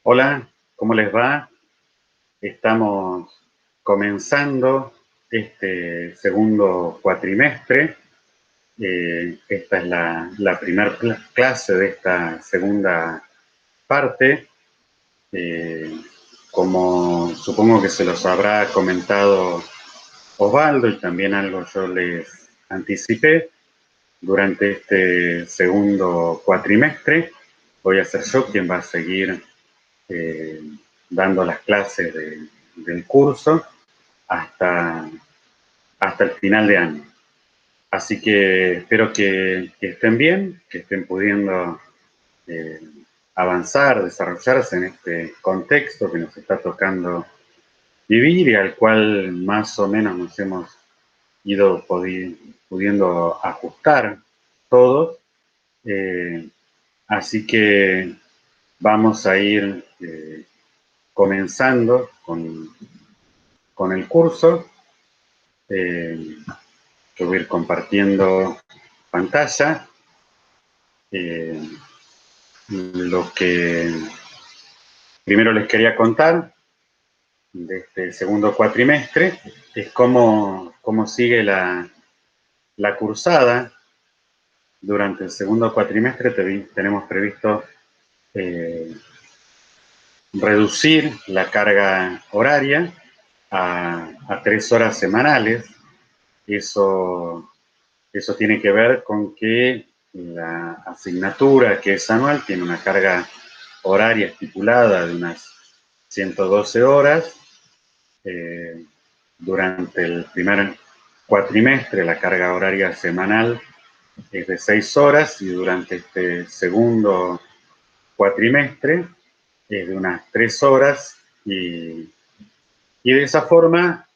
Hola, ¿cómo les va? Estamos comenzando este segundo cuatrimestre. Esta es la primera clase de esta segunda parte. Como supongo que se los habrá comentado Osvaldo y también algo yo les anticipé, durante este segundo cuatrimestre voy a ser yo quien va a seguir eh, dando las clases del curso hasta, hasta el final de año. Así que espero que estén bien, que estén pudiendo eh, avanzar, desarrollarse en este contexto que nos está tocando vivir y al cual más o menos nos hemos ido pudiendo ajustar todos. Eh, Así que vamos a ir comenzando con el curso. Que voy a ir compartiendo pantalla. Eh, lo que primero les quería contar de este segundo cuatrimestre es cómo sigue la cursada. Durante el segundo cuatrimestre tenemos previsto eh, reducir la carga horaria a 3 horas semanales. Eso tiene que ver con que la asignatura, que es anual, tiene una carga horaria estipulada de unas 112 horas. Eh, Durante el primer cuatrimestre la carga horaria semanal es de 6 horas y durante este segundo cuatrimestre es de unas 3 horas y de esa forma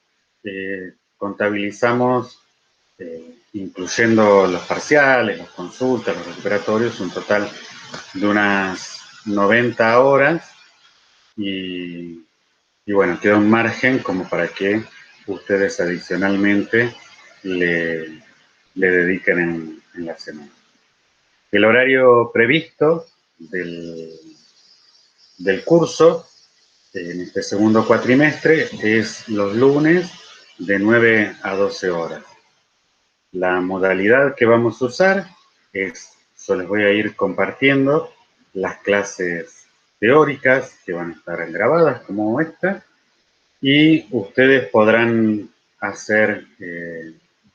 contabilizamos, incluyendo los parciales, las consultas, los recuperatorios, un total de unas 90 horas y, y bueno, queda un margen como para que ustedes adicionalmente le, le dediquen en la semana. El horario previsto del curso en este segundo cuatrimestre es los lunes de 9 a 12 horas. La modalidad que vamos a usar es, yo les voy a ir compartiendo las clases teóricas que van a estar grabadas como esta y ustedes podrán hacer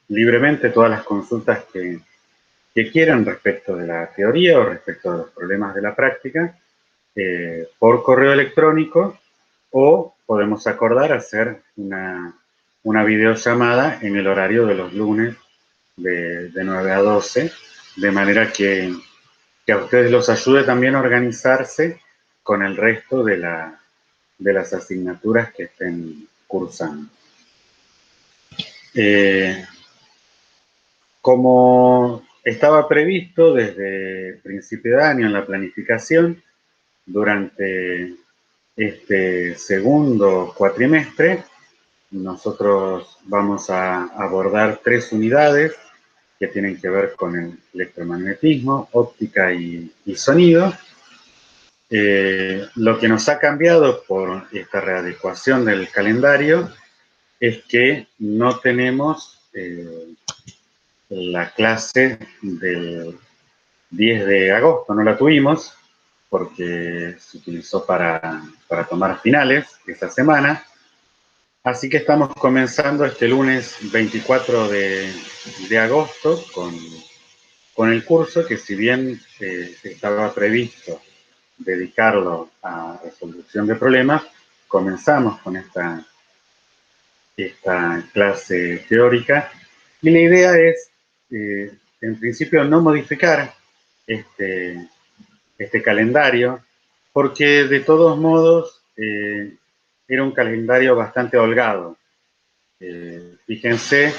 libremente todas las consultas que quieran respecto de la teoría o respecto de los problemas de la práctica por correo electrónico o podemos acordar hacer una videollamada en el horario de los lunes de 9 a 12, de manera que a ustedes los ayude también a organizarse con el resto de las asignaturas que estén cursando. Como estaba previsto desde principio de año en la planificación, durante este segundo cuatrimestre, nosotros vamos a abordar 3 unidades que tienen que ver con el electromagnetismo, óptica y sonido. Lo que nos ha cambiado por esta readecuación del calendario es que no tenemos la clase del 10 de agosto, no la tuvimos porque se utilizó para tomar finales esa semana. Así que estamos comenzando este lunes 24 de agosto con el curso que, si bien estaba previsto dedicarlo a resolución de problemas, comenzamos con esta clase teórica y la idea es, en principio, no modificar este calendario porque de todos modos era un calendario bastante holgado. Fíjense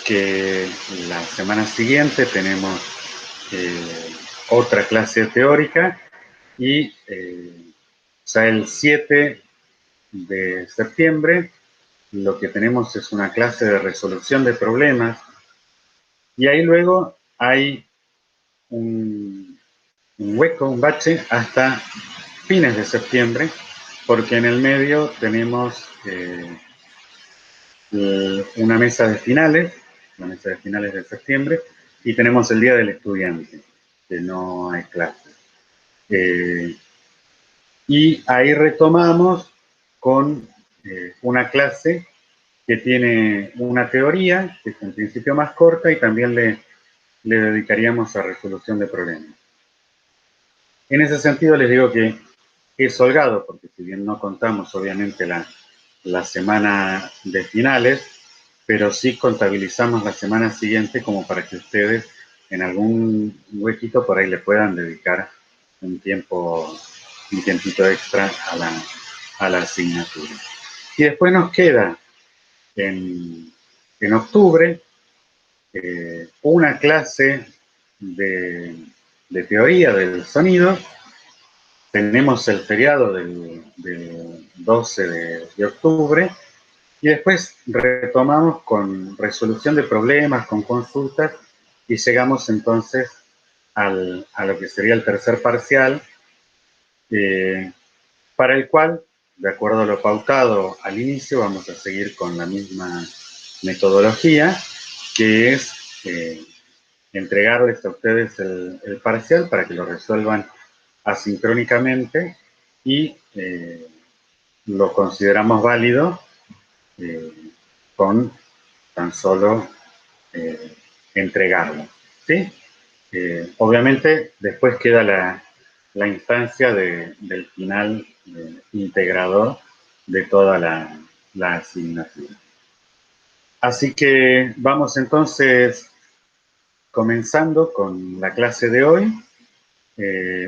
que la semana siguiente tenemos otra clase teórica y ya el 7 de septiembre lo que tenemos es una clase de resolución de problemas y ahí luego hay un un hueco, un bache, hasta fines de septiembre, porque en el medio tenemos una mesa de finales, la mesa de finales de septiembre, y tenemos el Día del Estudiante, que no hay clases. Y ahí retomamos con una clase que tiene una teoría, que es en principio más corta, y también le dedicaríamos a resolución de problemas. En ese sentido les digo que es holgado, porque si bien no contamos obviamente la semana de finales, pero sí contabilizamos la semana siguiente como para que ustedes en algún huequito por ahí le puedan dedicar un tiempito extra a la asignatura. Y después nos queda en octubre una clase de teoría del sonido. Tenemos el feriado del 12 de octubre y después retomamos con resolución de problemas, con consultas y llegamos entonces a lo que sería el tercer parcial, para el cual, de acuerdo a lo pautado al inicio, vamos a seguir con la misma metodología, que es entregarles a ustedes el parcial para que lo resuelvan asincrónicamente y lo consideramos válido eh, con tan solo entregarlo. ¿Sí? Obviamente después queda la instancia del final integrador de toda la asignatura. Así que vamos entonces comenzando con la clase de hoy.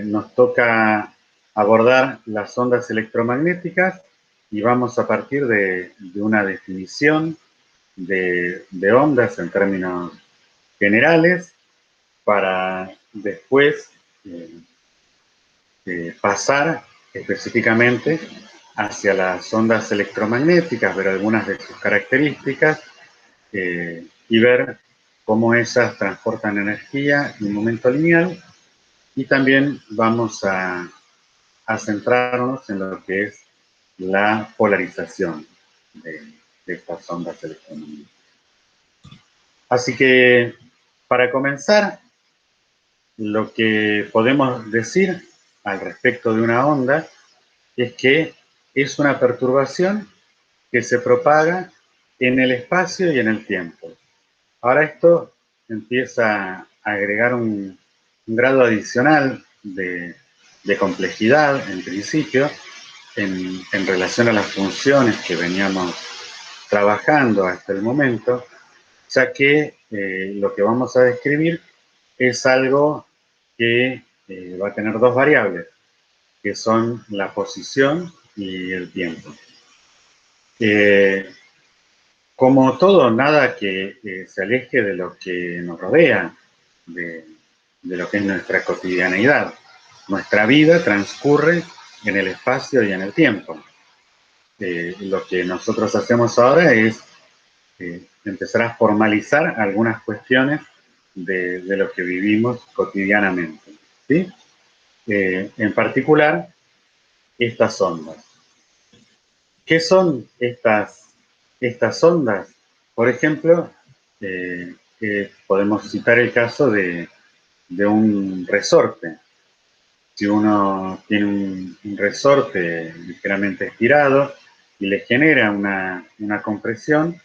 Nos toca abordar las ondas electromagnéticas y vamos a partir de una definición de ondas en términos generales para después pasar específicamente hacia las ondas electromagnéticas, ver algunas de sus características y ver cómo esas transportan energía en un momento lineal. Y también vamos a centrarnos en lo que es la polarización de estas ondas electromagnéticas. Así que, para comenzar, lo que podemos decir al respecto de una onda es que es una perturbación que se propaga en el espacio y en el tiempo. Ahora esto empieza a agregar un grado adicional de complejidad, en principio, en relación a las funciones que veníamos trabajando hasta el momento, ya que lo que vamos a describir es algo que va a tener dos variables, que son la posición y el tiempo. Como todo, nada que se aleje de lo que nos rodea, de lo que es nuestra cotidianeidad. Nuestra vida transcurre en el espacio y en el tiempo. Lo que nosotros hacemos ahora es empezar a formalizar algunas cuestiones de lo que vivimos cotidianamente, ¿sí? En particular, estas ondas. ¿Qué son estas ondas? Por ejemplo, podemos citar el caso de un resorte. Si uno tiene un resorte ligeramente estirado y le genera una compresión,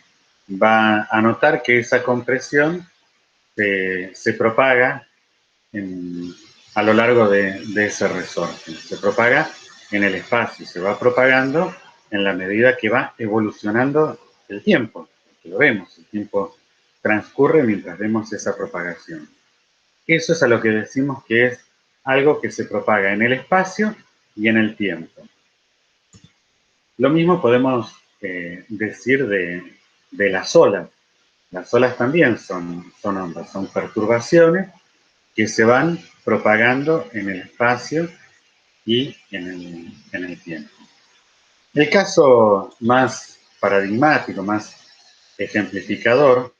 va a notar que esa compresión se propaga a lo largo de ese resorte. Se propaga en el espacio, se va propagando en la medida que va evolucionando el tiempo, que lo vemos, el tiempo transcurre mientras vemos esa propagación. Eso es a lo que decimos que es algo que se propaga en el espacio y en el tiempo. Lo mismo podemos decir de las olas. Las olas también son ondas, son perturbaciones que se van propagando en el espacio y en el tiempo. El caso más paradigmático, más ejemplificador,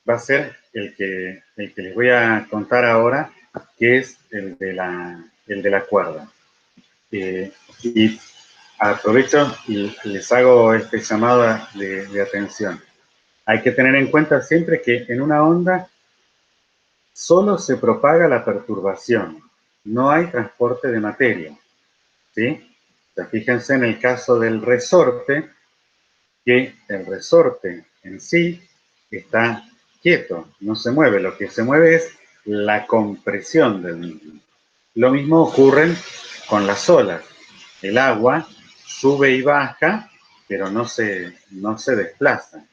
va a ser el que les voy a contar ahora que es el de la cuerda. Y aprovecho y les hago este llamado de atención. Hay que tener en cuenta siempre que en una onda solo se propaga la perturbación, no hay transporte de materia, ¿sí? O sea, fíjense en el caso del resorte, que el resorte en sí está quieto, no se mueve, lo que se mueve es la compresión del mismo. Lo mismo ocurre con las olas. El agua sube y baja, pero no se desplaza.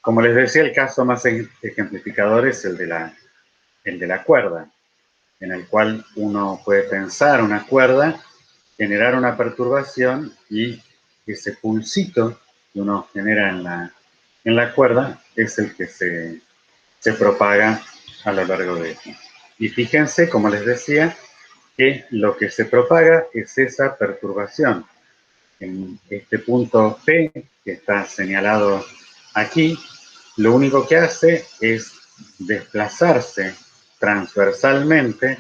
Como les decía, el caso más ejemplificador es el de la cuerda, en el cual uno puede tensar una cuerda, generar una perturbación y ese pulsito que uno genera en la cuerda es el que se propaga a lo largo de ella. Y fíjense, como les decía, que lo que se propaga es esa perturbación. En este punto P, que está señalado aquí, lo único que hace es desplazarse transversalmente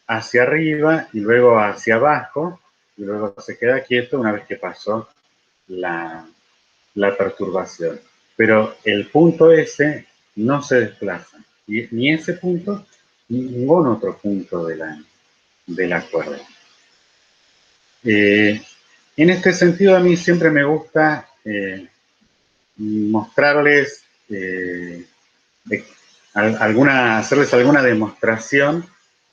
hacia arriba y luego hacia abajo, y luego se queda quieto una vez que pasó la perturbación. Pero el punto S no se desplaza, y ni ese punto ni ningún otro punto de la cuerda. En este sentido, a mí siempre me gusta mostrarles hacerles alguna demostración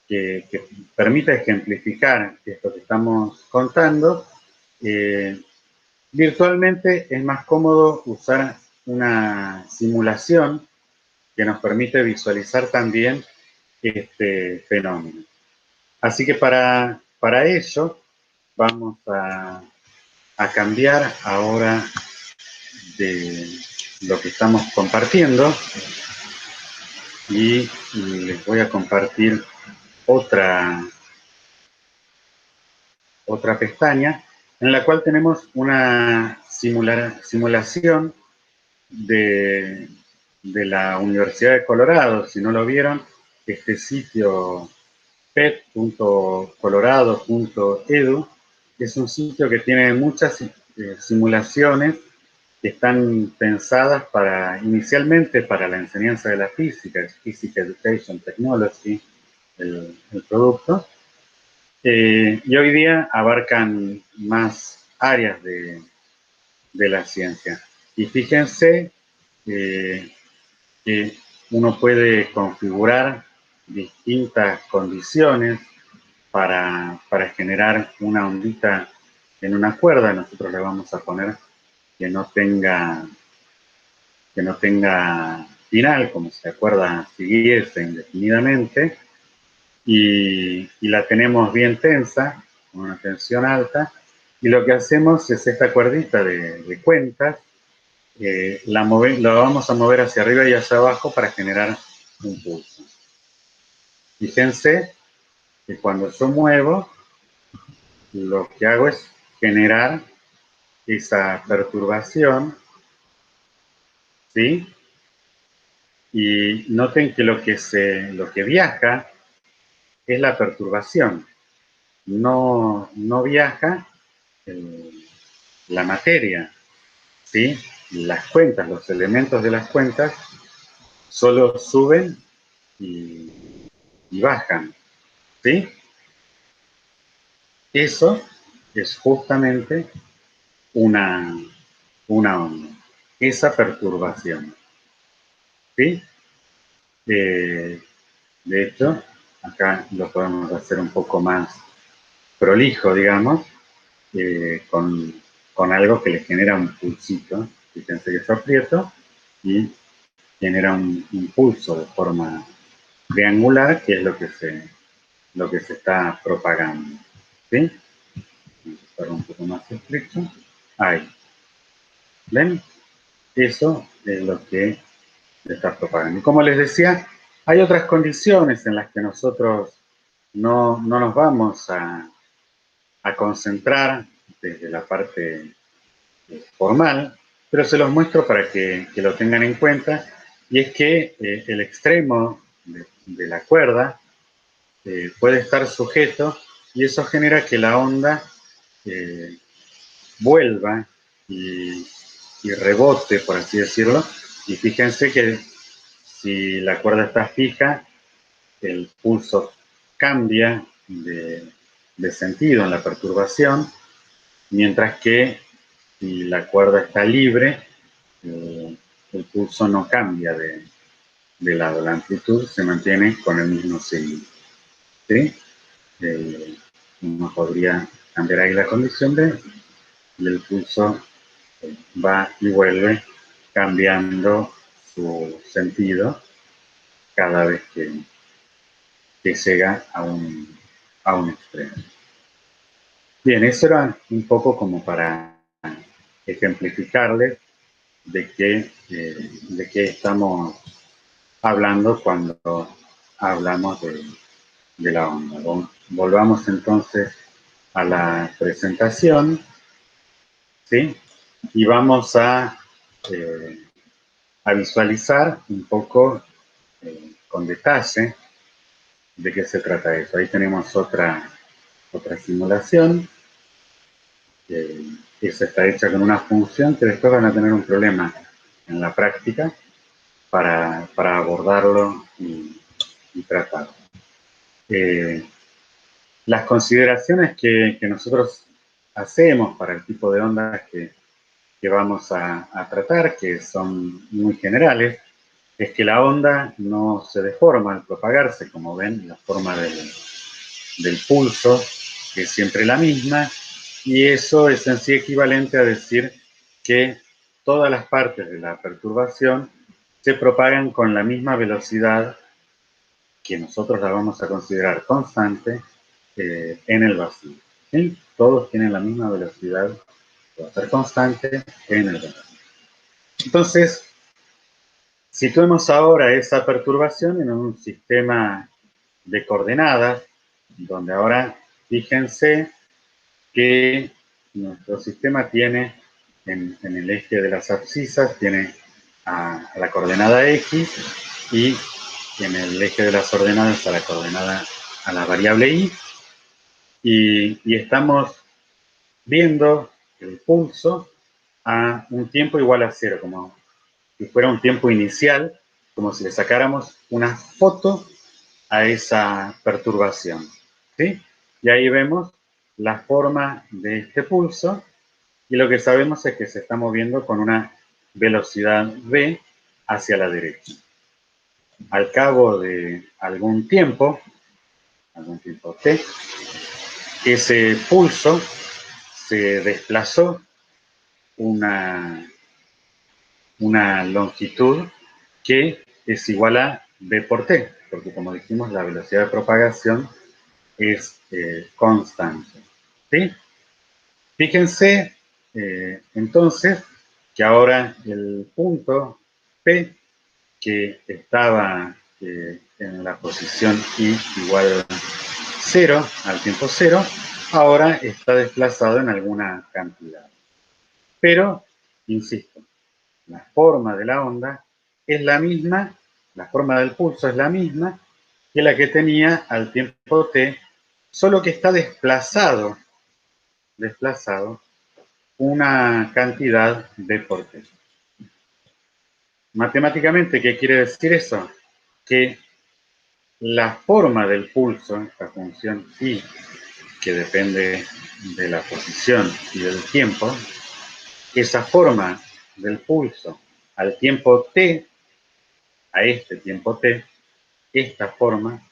que permita ejemplificar esto que estamos contando. Virtualmente es más cómodo usar una simulación que nos permite visualizar también este fenómeno. Así que para ello vamos a cambiar ahora de lo que estamos compartiendo y les voy a compartir otra pestaña en la cual tenemos una simulación de la Universidad de Colorado. Si no lo vieron, este sitio pet.colorado.edu es un sitio que tiene muchas simulaciones que están pensadas inicialmente para la enseñanza de la física, es Physics Education Technology, el producto, y hoy día abarcan más áreas de la ciencia. Y fíjense que uno puede configurar distintas condiciones para generar una ondita en una cuerda. Nosotros le vamos a poner que no tenga final, como se acuerda, siguiese indefinidamente, y la tenemos bien tensa, con una tensión alta, y lo que hacemos es esta cuerdita de cuentas, la vamos a mover hacia arriba y hacia abajo para generar un pulso. Fíjense que cuando yo muevo, lo que hago es generar esa perturbación, ¿sí? Y noten que lo que viaja es la perturbación, no viaja la materia, ¿sí? Las cuentas, los elementos de las cuentas solo suben y bajan, ¿sí? Eso es justamente una onda, esa perturbación, ¿sí? De hecho, acá lo podemos hacer un poco más prolijo, digamos, con algo que le genera un pulsito. Fíjense que yo aprieto y genera un impulso de forma triangular, que es lo que se está propagando, ¿sí? Vamos a hacerlo un poco más estrecho. Ahí. ¿Ven? Eso es lo que se está propagando. Y como les decía, hay otras condiciones en las que nosotros no nos vamos a concentrar desde la parte formal, pero se los muestro para que lo tengan en cuenta, y es que el extremo de la cuerda puede estar sujeto y eso genera que la onda vuelva y rebote, por así decirlo. Y fíjense que si la cuerda está fija, el pulso cambia de sentido en la perturbación, mientras que si la cuerda está libre, el pulso no cambia de lado, la amplitud se mantiene con el mismo signo. ¿Sí? Uno podría cambiar ahí la condición de y el pulso va y vuelve cambiando su sentido cada vez que llega a un extremo. Bien, eso era un poco como para ejemplificarles de qué estamos hablando cuando hablamos de la onda. Volvamos entonces a la presentación, ¿sí? Y vamos a visualizar un poco con detalle de qué se trata eso. Ahí tenemos otra simulación. Esa está hecha con una función que después van a tener un problema en la práctica para abordarlo y tratarlo. Las consideraciones que nosotros hacemos para el tipo de ondas que vamos a tratar, que son muy generales, es que la onda no se deforma al propagarse, como ven, la forma del pulso es siempre la misma, y eso es en sí equivalente a decir que todas las partes de la perturbación se propagan con la misma velocidad que nosotros la vamos a considerar constante en el vacío. ¿Sí? Todos tienen la misma velocidad, va a ser constante en el vacío. Entonces, situemos ahora esa perturbación en un sistema de coordenadas, donde ahora fíjense que nuestro sistema tiene en el eje de las abscisas, tiene a la coordenada X y en el eje de las ordenadas a la variable Y, y estamos viendo el pulso a un tiempo igual a 0, como si fuera un tiempo inicial, como si le sacáramos una foto a esa perturbación, ¿sí? Y ahí vemos la forma de este pulso y lo que sabemos es que se está moviendo con una velocidad v hacia la derecha. Al cabo de algún tiempo t, ese pulso se desplazó una longitud que es igual a v por t, porque como dijimos, la velocidad de propagación es constante. ¿Sí? Fíjense entonces que ahora el punto P, que estaba en la posición I igual a 0, al tiempo 0, ahora está desplazado en alguna cantidad. Pero, insisto, la forma de la onda es la misma, la forma del pulso es la misma que la que tenía al tiempo t, solo que está desplazado una cantidad v por t. Matemáticamente, ¿qué quiere decir eso? Que la forma del pulso, esta función i, que depende de la posición y del tiempo, esa forma del pulso al tiempo t, a este tiempo t, esta forma,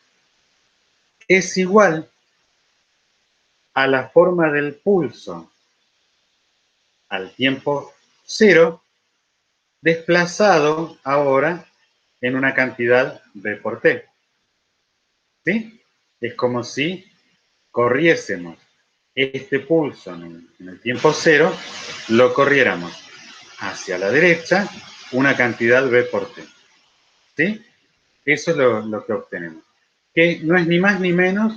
es igual a la forma del pulso al tiempo 0, desplazado ahora en una cantidad v por t. ¿Sí? Es como si corriésemos este pulso en el tiempo 0, lo corriéramos hacia la derecha una cantidad v por t. ¿Sí? Eso es lo que obtenemos. Que no es ni más ni menos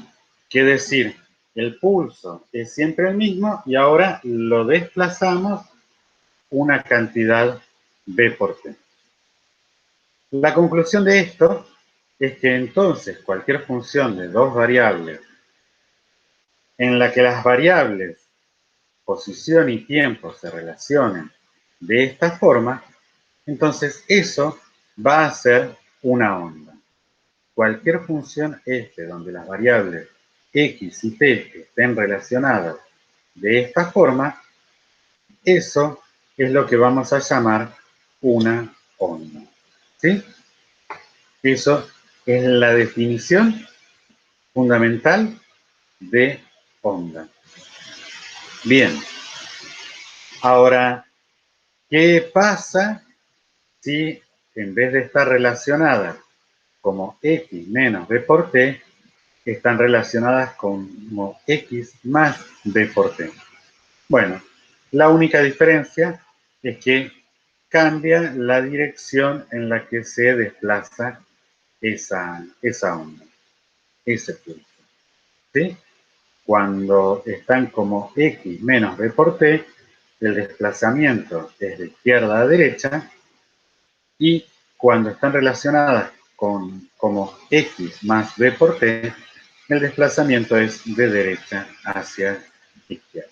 que decir, el pulso es siempre el mismo y ahora lo desplazamos una cantidad v por t. La conclusión de esto es que entonces cualquier función de dos variables en la que las variables posición y tiempo se relacionen de esta forma, entonces eso va a ser una onda. Cualquier función f donde las variables x y t estén relacionadas de esta forma, eso es lo que vamos a llamar una onda. ¿Sí? Eso es la definición fundamental de onda. Bien, ahora, ¿qué pasa si en vez de estar relacionadas como x menos b por t, están relacionadas como x más b por t? Bueno, la única diferencia es que cambia la dirección en la que se desplaza esa onda, ese pulso. ¿Sí? Cuando están como x menos b por t, el desplazamiento es de izquierda a derecha, y cuando están relacionadas como x más b por t, el desplazamiento es de derecha hacia izquierda.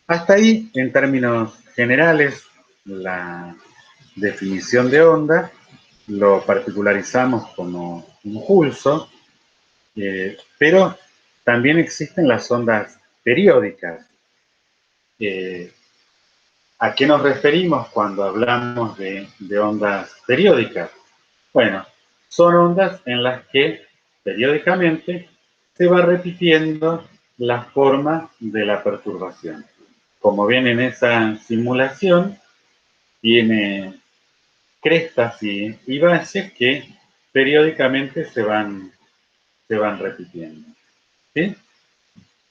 Hasta ahí, en términos generales, la definición de onda lo particularizamos como un pulso, pero también existen las ondas periódicas. ¿A qué nos referimos cuando hablamos de ondas periódicas? Bueno, son ondas en las que periódicamente se va repitiendo la forma de la perturbación. Como ven en esa simulación, tiene crestas y valles que periódicamente se van repitiendo. ¿Sí?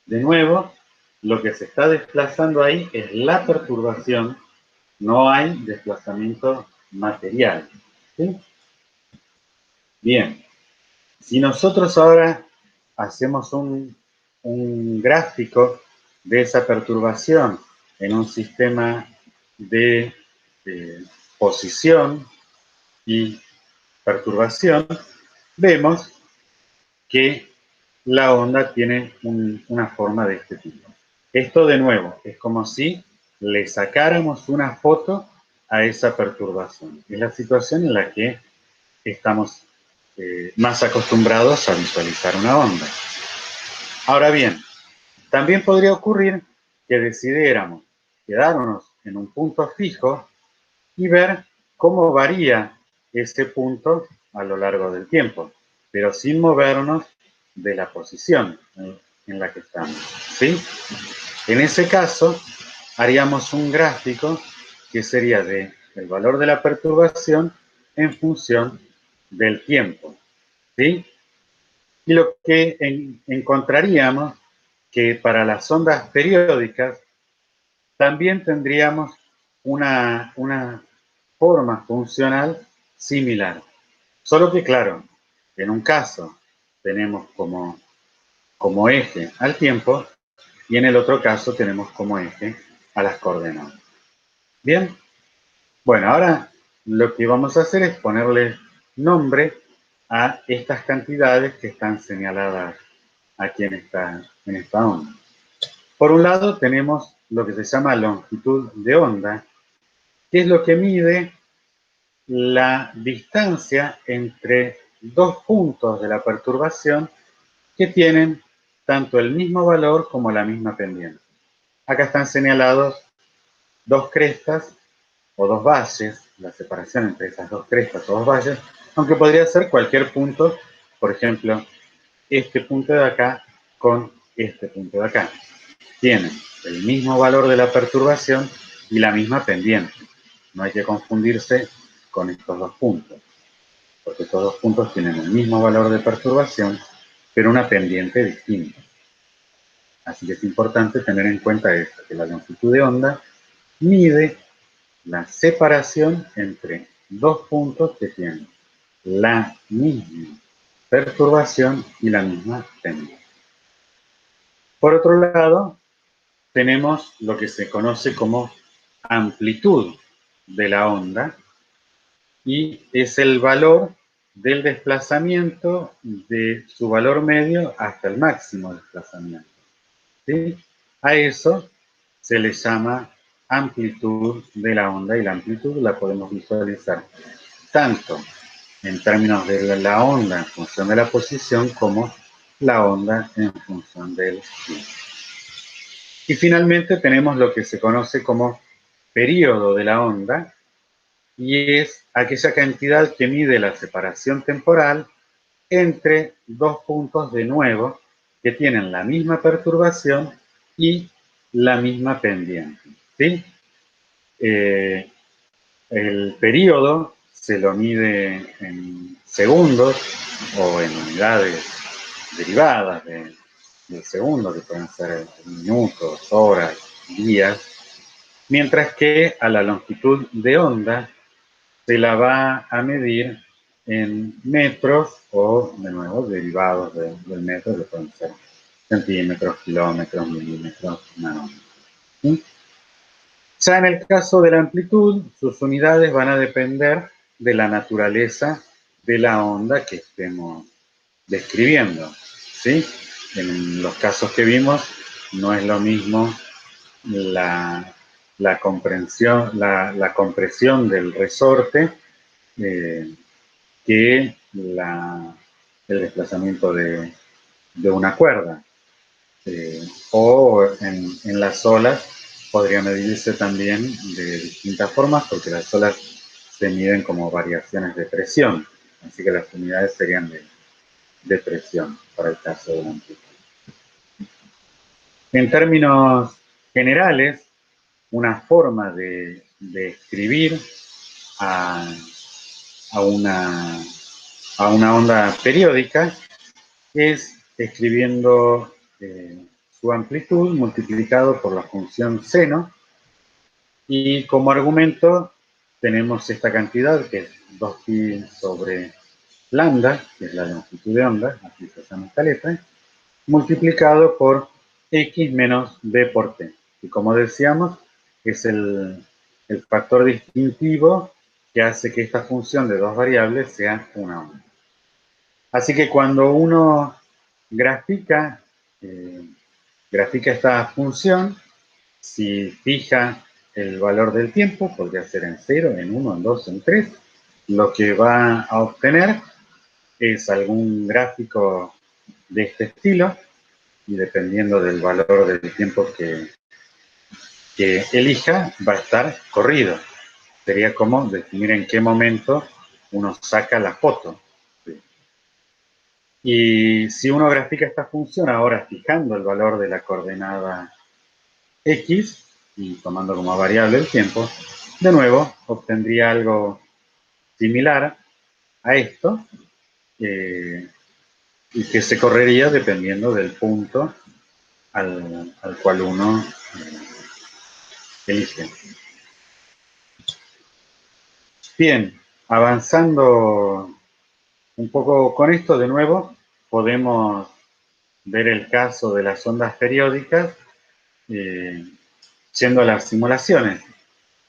De nuevo, lo que se está desplazando ahí es la perturbación, no hay desplazamiento material. ¿Sí? Bien, si nosotros ahora hacemos un gráfico de esa perturbación en un sistema de posición y perturbación, vemos que la onda tiene una forma de este tipo. Esto de nuevo es como si le sacáramos una foto a esa perturbación. Es la situación en la que estamos más acostumbrados a visualizar una onda. Ahora bien, también podría ocurrir que decidiéramos quedarnos en un punto fijo y ver cómo varía ese punto a lo largo del tiempo, pero sin movernos de la posición en la que estamos. ¿Sí? En ese caso, haríamos un gráfico que sería de el valor de la perturbación en función del tiempo. ¿Sí? Y lo que encontraríamos que para las ondas periódicas también tendríamos una forma funcional similar. Solo que, claro, en un caso tenemos como eje al tiempo y en el otro caso tenemos como eje a las coordenadas. Bien, bueno, ahora lo que vamos a hacer es ponerle nombre a estas cantidades que están señaladas aquí en esta onda. Por un lado tenemos lo que se llama longitud de onda, que es lo que mide la distancia entre dos puntos de la perturbación que tienen tanto el mismo valor como la misma pendiente. Acá están señalados dos crestas o dos valles, la separación entre esas dos crestas o dos valles, aunque podría ser cualquier punto, por ejemplo, este punto de acá con este punto de acá. Tienen el mismo valor de la perturbación y la misma pendiente. No hay que confundirse con estos dos puntos, porque estos dos puntos tienen el mismo valor de perturbación, pero una pendiente distinta. Así que es importante tener en cuenta esto, que la longitud de onda mide la separación entre dos puntos que tienen la misma perturbación y la misma pendiente. Por otro lado, tenemos lo que se conoce como amplitud de la onda, y es el valor del desplazamiento de su valor medio hasta el máximo desplazamiento, ¿sí? A eso se le llama amplitud de la onda, y la amplitud la podemos visualizar tanto en términos de la onda en función de la posición como la onda en función del tiempo. Y finalmente tenemos lo que se conoce como período de la onda, y es aquella cantidad que mide la separación temporal entre dos puntos de nuevo que tienen la misma perturbación y la misma pendiente, ¿sí? El periodo se lo mide en segundos o en unidades derivadas del segundo, que pueden ser minutos, horas, días, mientras que a la longitud de onda se la va a medir en metros o, de nuevo, derivados del metro, que pueden ser centímetros, kilómetros, milímetros, nanómetros. ¿Sí? Ya en el caso de la amplitud, sus unidades van a depender de la naturaleza de la onda que estemos describiendo, ¿sí? En los casos que vimos, no es lo mismo la compresión del resorte que el desplazamiento de una cuerda. O en las olas podría medirse también de distintas formas, porque las olas se miden como variaciones de presión, así que las unidades serían de presión para el caso de la amplitud. En términos generales, una forma de escribir a, a, una, a una onda periódica es escribiendo su amplitud multiplicado por la función seno, y como argumento tenemos esta cantidad que es 2pi sobre lambda, que es la longitud de onda, así se llama esta letra, multiplicado por x menos b por t. Y como decíamos, es el factor distintivo que hace que esta función de dos variables sea una onda. Así que cuando uno grafica, grafica esta función, si fija el valor del tiempo, podría ser en 0, en 1, en 2, en 3, lo que va a obtener es algún gráfico de este estilo, y dependiendo del valor del tiempo que elija, va a estar corrido. Sería como definir en qué momento uno saca la foto. Y si uno grafica esta función ahora fijando el valor de la coordenada x y tomando como variable el tiempo, de nuevo obtendría algo similar a esto, y que se correría dependiendo del punto al cual uno elige. Bien, avanzando un poco con esto, de nuevo podemos ver el caso de las ondas periódicas yendo a las simulaciones.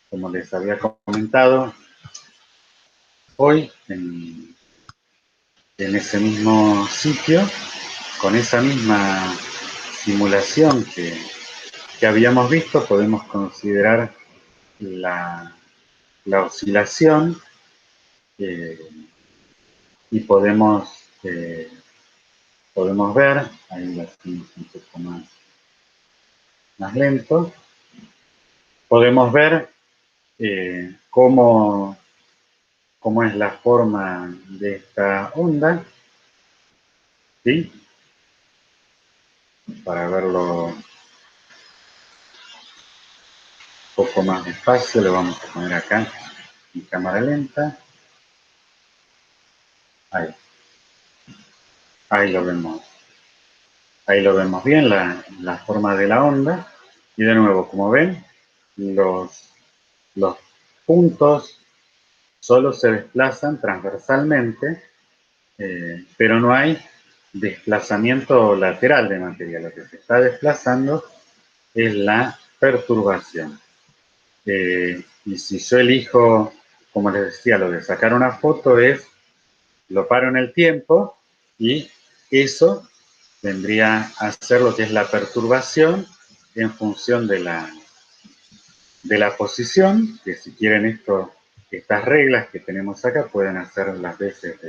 Como les había comentado, hoy en ese mismo sitio, con esa misma simulación que habíamos visto, podemos considerar la oscilación, y podemos ver, ahí lo hacemos un poco más lento, podemos ver cómo es la forma de esta onda, ¿sí? Para verlo un poco más despacio, le vamos a poner acá en cámara lenta. Ahí lo vemos. Ahí lo vemos bien, la forma de la onda. Y de nuevo, como ven, los puntos solo se desplazan transversalmente, pero no hay desplazamiento lateral de materia. Lo que se está desplazando es la perturbación. Y si yo elijo, como les decía, lo de sacar una foto es lo paro en el tiempo y eso vendría a ser lo que es la perturbación en función de la posición, que si quieren estas reglas que tenemos acá pueden hacer las veces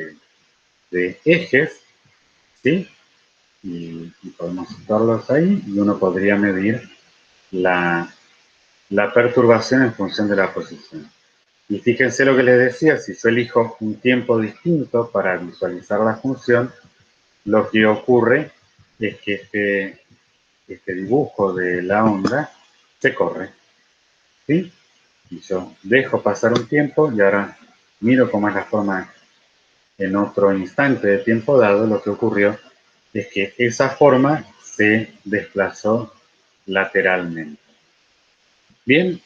de ejes, ¿sí? Y podemos situarlos ahí y uno podría medir la perturbación en función de la posición. Y fíjense lo que les decía, si yo elijo un tiempo distinto para visualizar la función, lo que ocurre es que este dibujo de la onda se corre, ¿sí? Y yo dejo pasar un tiempo y ahora miro cómo es la forma en otro instante de tiempo dado. Lo que ocurrió es que esa forma se desplazó lateralmente. Bien,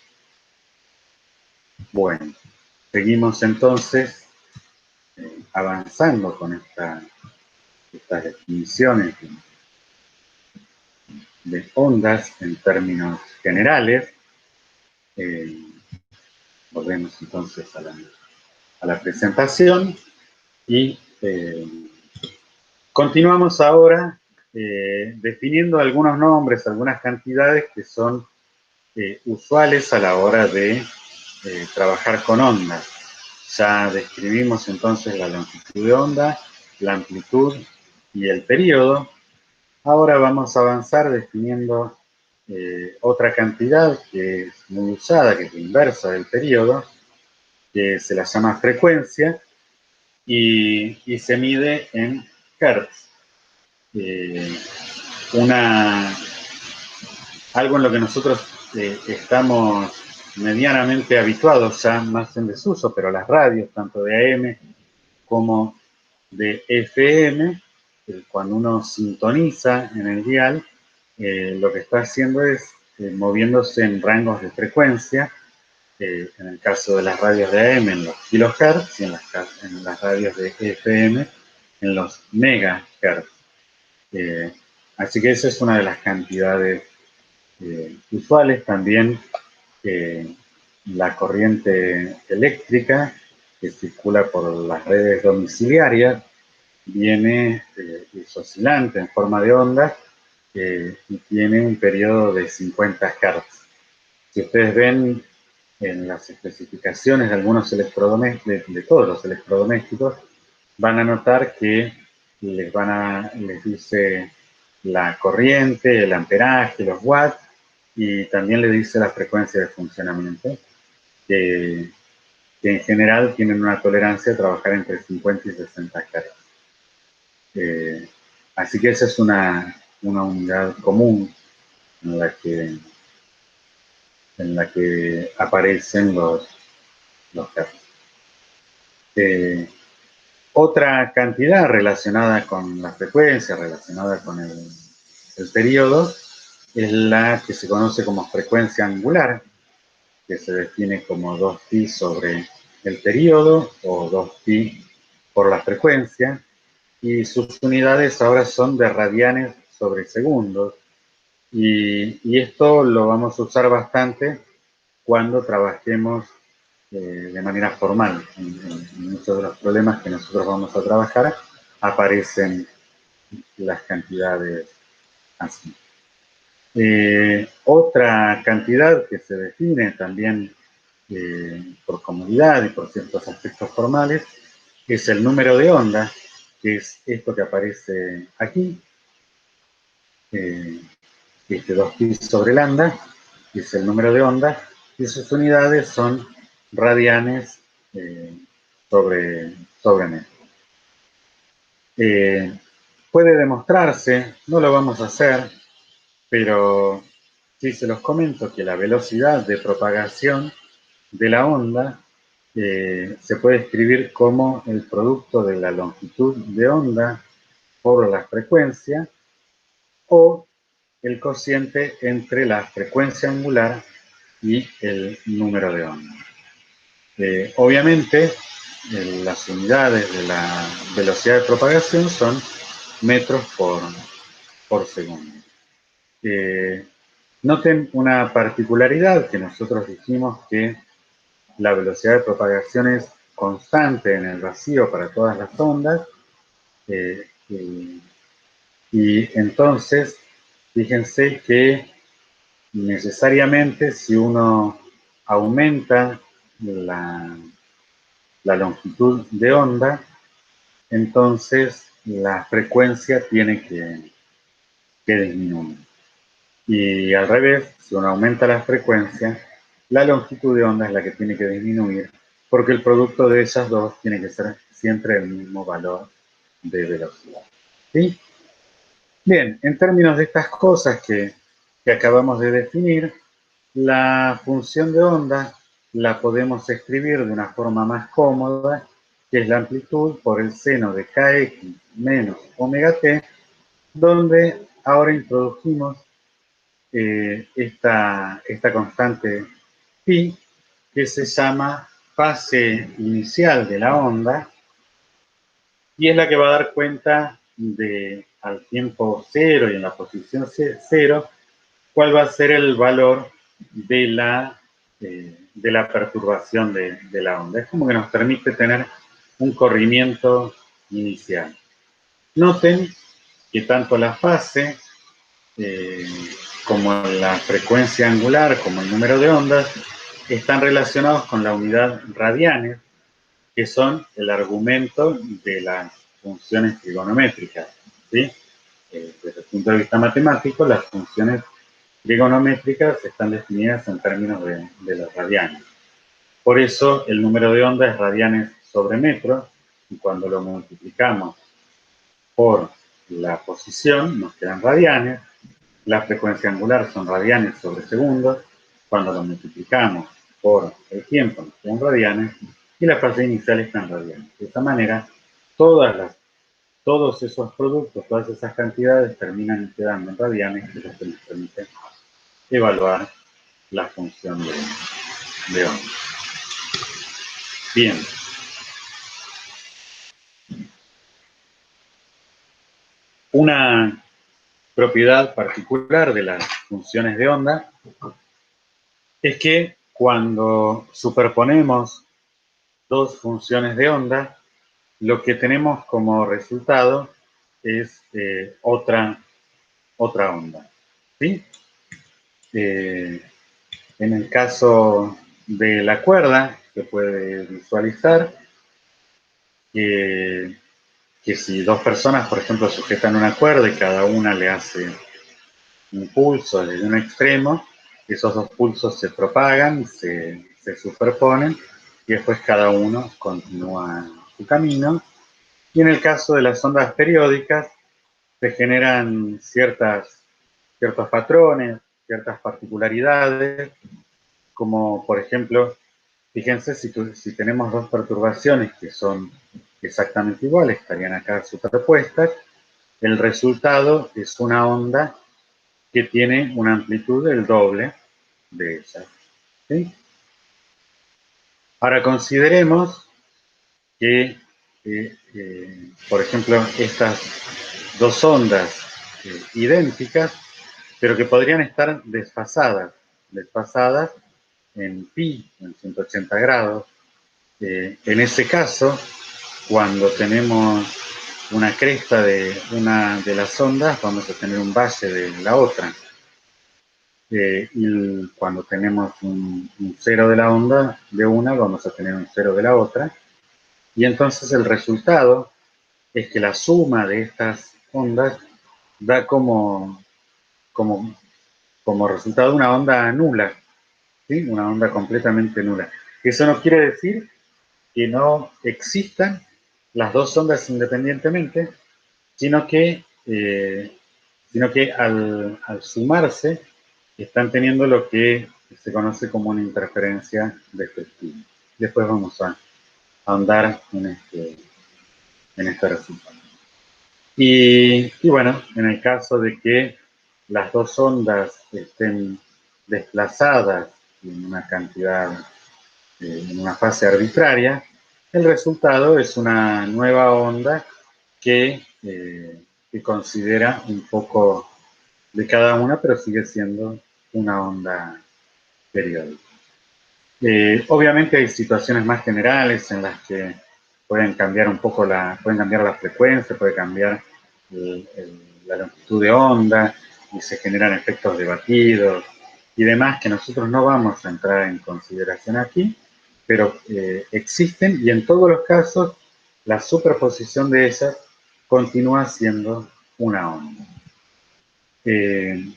bueno, seguimos entonces avanzando con estas definiciones de ondas en términos generales. Volvemos entonces a la presentación y continuamos ahora definiendo algunos nombres, algunas cantidades que son usuales a la hora de trabajar con ondas. Ya describimos entonces la longitud de onda, la amplitud y el periodo. Ahora vamos a avanzar definiendo otra cantidad que es muy usada, que es la inversa del periodo, que se la llama frecuencia y se mide en hertz. Algo en lo que nosotros estamos medianamente habituados, ya más en desuso, pero las radios, tanto de AM como de FM, cuando uno sintoniza en el dial, lo que está haciendo es moviéndose en rangos de frecuencia, en el caso de las radios de AM en los kilohertz y en las radios de FM en los megahertz. Así que esa es una de las cantidades usuales. También la corriente eléctrica que circula por las redes domiciliarias es oscilante en forma de onda y tiene un periodo de 50 Hz. Si ustedes ven en las especificaciones de algunos electrodomésticos, de todos los electrodomésticos, van a notar que les dice la corriente, el amperaje, los watts, y también le dice la frecuencia de funcionamiento, que en general tienen una tolerancia de trabajar entre 50 y 60 Hz. Así que esa es una unidad común en la que aparecen los Hz. Otra cantidad relacionada con la frecuencia, relacionada con el periodo, es la que se conoce como frecuencia angular, que se define como 2π sobre el periodo o 2π por la frecuencia, y sus unidades ahora son de radianes sobre segundos, y esto lo vamos a usar bastante cuando trabajemos de manera formal. En muchos de los problemas que nosotros vamos a trabajar aparecen las cantidades así. Otra cantidad que se define también por comodidad y por ciertos aspectos formales es el número de onda, que es esto que aparece aquí, este 2π sobre lambda, que es el número de onda, y sus unidades son radianes sobre metro. Puede demostrarse, no lo vamos a hacer, pero sí se los comento que la velocidad de propagación de la onda se puede escribir como el producto de la longitud de onda por la frecuencia o el cociente entre la frecuencia angular y el número de onda. Obviamente, las unidades de la velocidad de propagación son metros por segundo. Noten una particularidad que nosotros dijimos que la velocidad de propagación es constante en el vacío para todas las ondas. Y entonces, fíjense que necesariamente si uno aumenta la longitud de onda, entonces la frecuencia tiene que disminuir. Y al revés, si uno aumenta la frecuencia, la longitud de onda es la que tiene que disminuir, porque el producto de esas dos tiene que ser siempre el mismo valor de velocidad. ¿Sí? Bien, en términos de estas cosas que acabamos de definir, la función de onda la podemos escribir de una forma más cómoda, que es la amplitud por el seno de kx menos omega t, donde ahora introdujimos esta constante pi, que se llama fase inicial de la onda, y es la que va a dar cuenta de al tiempo cero y en la posición cero, cuál va a ser el valor de la perturbación de la onda. Es como que nos permite tener un corrimiento inicial. Noten que tanto la fase eh, como la frecuencia angular, como el número de ondas, están relacionados con la unidad radianes, que son el argumento de las funciones trigonométricas. ¿Sí? Desde el punto de vista matemático, las funciones trigonométricas están definidas en términos de los radianes. Por eso el número de ondas es radianes sobre metro, y cuando lo multiplicamos por la posición nos quedan radianes. La frecuencia angular son radianes sobre segundos. Cuando lo multiplicamos por el tiempo nos quedan radianes, y la fase inicial está en radianes. De esta manera, todos esos productos, todas esas cantidades terminan quedando en radianes, que es lo que nos permite evaluar la función de onda. Bien. Una propiedad particular de las funciones de onda es que cuando superponemos dos funciones de onda, lo que tenemos como resultado es otra onda. ¿Sí? En el caso de la cuerda, se puede visualizar que si dos personas, por ejemplo, sujetan una cuerda y cada una le hace un pulso desde un extremo, esos dos pulsos se propagan, se superponen, y después cada uno continúa su camino. Y en el caso de las ondas periódicas, se generan ciertos patrones, ciertas particularidades, como por ejemplo, fíjense si tenemos dos perturbaciones que son exactamente iguales, estarían acá superpuestas, el resultado es una onda que tiene una amplitud del doble de ellas. ¿Sí? Ahora consideremos que, por ejemplo, estas dos ondas idénticas, pero que podrían estar desfasadas en pi, en 180 grados. En ese caso, cuando tenemos una cresta de una de las ondas, vamos a tener un valle de la otra. Y cuando tenemos un cero de la onda de una, vamos a tener un cero de la otra. Y entonces el resultado es que la suma de estas ondas da como resultado una onda nula, ¿sí? Una onda completamente nula. Eso no quiere decir que no existan las dos ondas independientemente, sino que, al sumarse están teniendo lo que se conoce como una interferencia defectiva. Después vamos a ahondar en este resultado. Y bueno, en el caso de que las dos ondas estén desplazadas en una cantidad, en una fase arbitraria, el resultado es una nueva onda que considera un poco de cada una, pero sigue siendo una onda periódica. Obviamente hay situaciones más generales en las que pueden cambiar un poco pueden cambiar la frecuencia, puede cambiar la longitud de onda y se generan efectos de batidos y demás que nosotros no vamos a entrar en consideración aquí, pero existen y en todos los casos la superposición de ellas continúa siendo una onda. De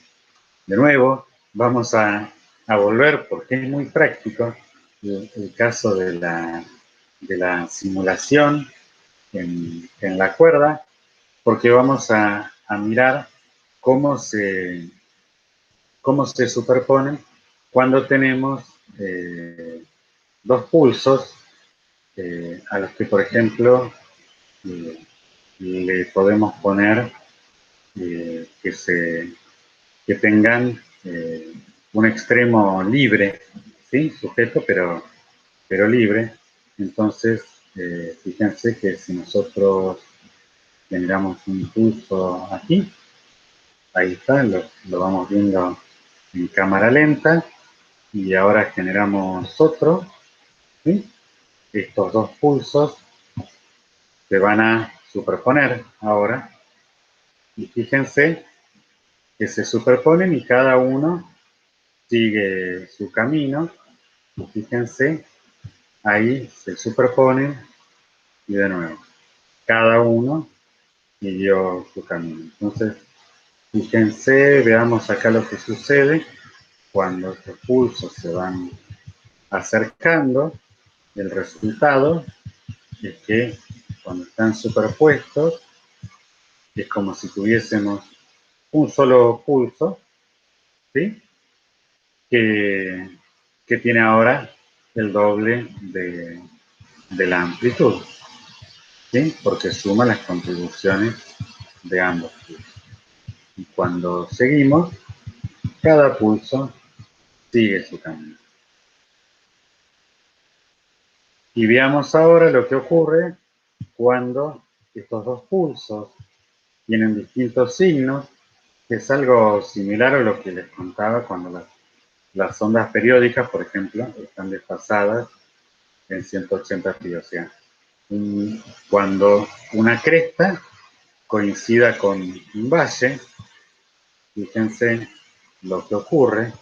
nuevo, vamos a volver, porque es muy práctico, el caso de la simulación en la cuerda, porque vamos a mirar cómo se superponen cuando tenemos dos pulsos a los que, por ejemplo, eh, le podemos poner que tengan un extremo libre, ¿sí? Sujeto, pero libre. Entonces, fíjense que si nosotros generamos un pulso aquí, ahí está, lo vamos viendo en cámara lenta, y ahora generamos otro, ¿sí? Estos dos pulsos se van a superponer ahora, y fíjense que se superponen y cada uno sigue su camino, y fíjense, ahí se superponen y de nuevo, cada uno siguió su camino. Entonces, fíjense, veamos acá lo que sucede cuando estos pulsos se van acercando. El resultado es que cuando están superpuestos, es como si tuviésemos un solo pulso, ¿sí? Que, que tiene ahora el doble de la amplitud, ¿sí? Porque suma las contribuciones de ambos pulsos. Y cuando seguimos, cada pulso sigue su camino. Y veamos ahora lo que ocurre cuando estos dos pulsos tienen distintos signos, que es algo similar a lo que les contaba cuando las ondas periódicas, por ejemplo, están desfasadas en 180 pi. O sea, cuando una cresta coincida con un valle, fíjense lo que ocurre,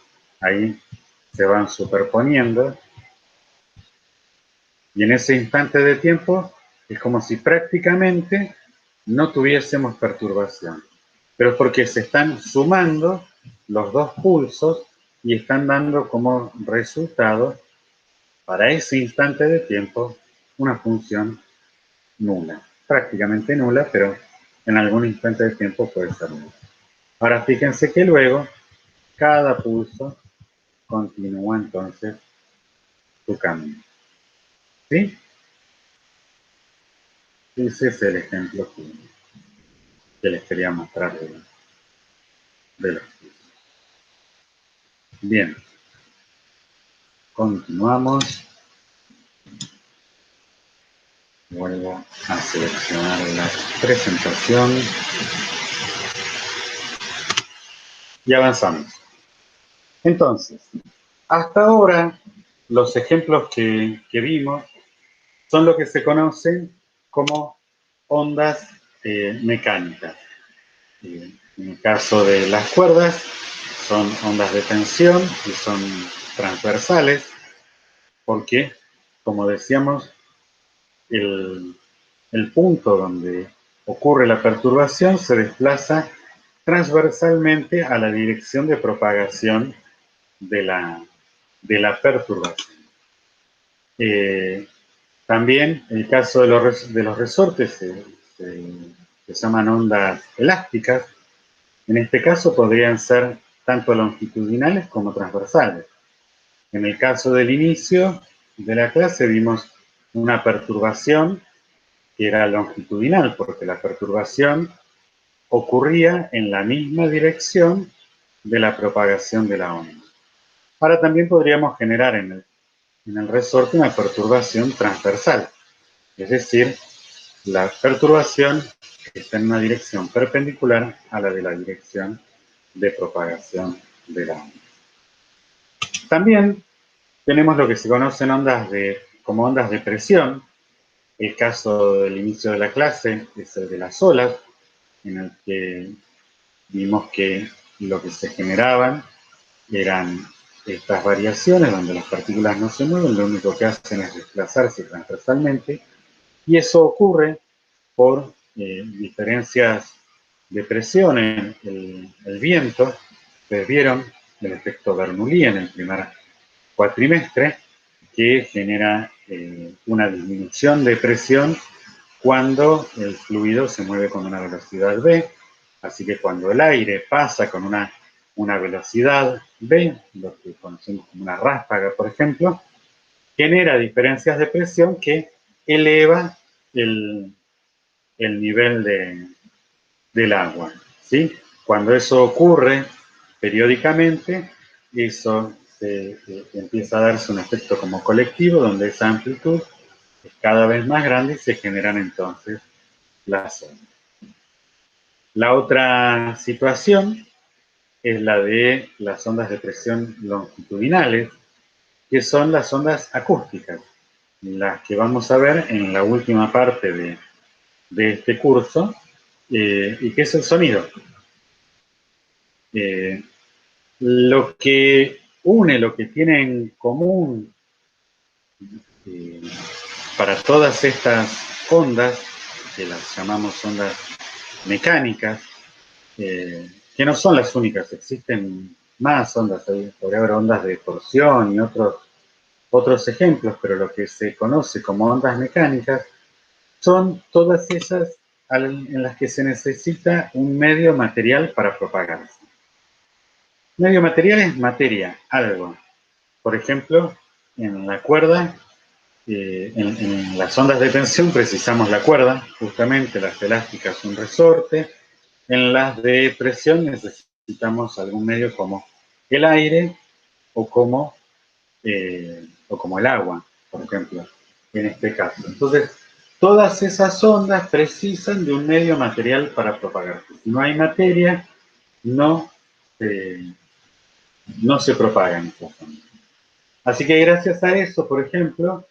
ahí se van superponiendo, y en ese instante de tiempo es como si prácticamente no tuviésemos perturbación, pero es porque se están sumando los dos pulsos y están dando como resultado para ese instante de tiempo una función nula, prácticamente nula, pero en algún instante de tiempo puede ser nula. Ahora fíjense que luego cada pulso continúa entonces su camino. ¿Sí? Ese es el ejemplo que les quería mostrar de los pulsos. Bien, continuamos. Vuelvo a seleccionar la presentación y avanzamos. Entonces, hasta ahora los ejemplos que vimos son lo que se conocen como ondas mecánicas. En el caso de las cuerdas, son ondas de tensión y son transversales, porque, como decíamos, el, el punto donde ocurre la perturbación se desplaza transversalmente a la dirección de propagación de la perturbación. También el caso de los resortes se llaman ondas elásticas. En este caso podrían ser tanto longitudinales como transversales. En el caso del inicio de la clase vimos una perturbación que era longitudinal, porque la perturbación ocurría en la misma dirección de la propagación de la onda. Ahora también podríamos generar en el resorte una perturbación transversal, es decir, la perturbación está en una dirección perpendicular a la de la dirección de propagación de la onda. También tenemos lo que se conocen como ondas de presión. El caso del inicio de la clase es el de las olas, en el que vimos que lo que se generaban eran estas variaciones donde las partículas no se mueven, lo único que hacen es desplazarse transversalmente, y eso ocurre por diferencias de presión en el viento. Ustedes vieron el efecto Bernoulli en el primer cuatrimestre, que genera una disminución de presión cuando el fluido se mueve con una velocidad v. Así que cuando el aire pasa con una velocidad v, lo que conocemos como una ráfaga, por ejemplo, genera diferencias de presión que eleva el nivel del agua, ¿sí? Cuando eso ocurre periódicamente, eso empieza a darse un efecto como colectivo, donde esa amplitud es cada vez más grande y se generan entonces las ondas. La otra situación es la de las ondas de presión longitudinales, que son las ondas acústicas, las que vamos a ver en la última parte de este curso, y que es el sonido. Lo que une, lo que tiene en común eh, para todas estas ondas, que las llamamos ondas mecánicas, que no son las únicas, existen más ondas, podría haber ondas de torsión y otros ejemplos, pero lo que se conoce como ondas mecánicas son todas esas en las que se necesita un medio material para propagarse. Medio material es materia, algo. Por ejemplo, en la cuerda, en las ondas de tensión precisamos la cuerda, justamente las elásticas un resorte. En las de presión necesitamos algún medio como el aire o como el agua, por ejemplo, en este caso. Entonces, todas esas ondas precisan de un medio material para propagarse. Si no hay materia, no, no se propagan esas ondas. Así que gracias a eso, por ejemplo,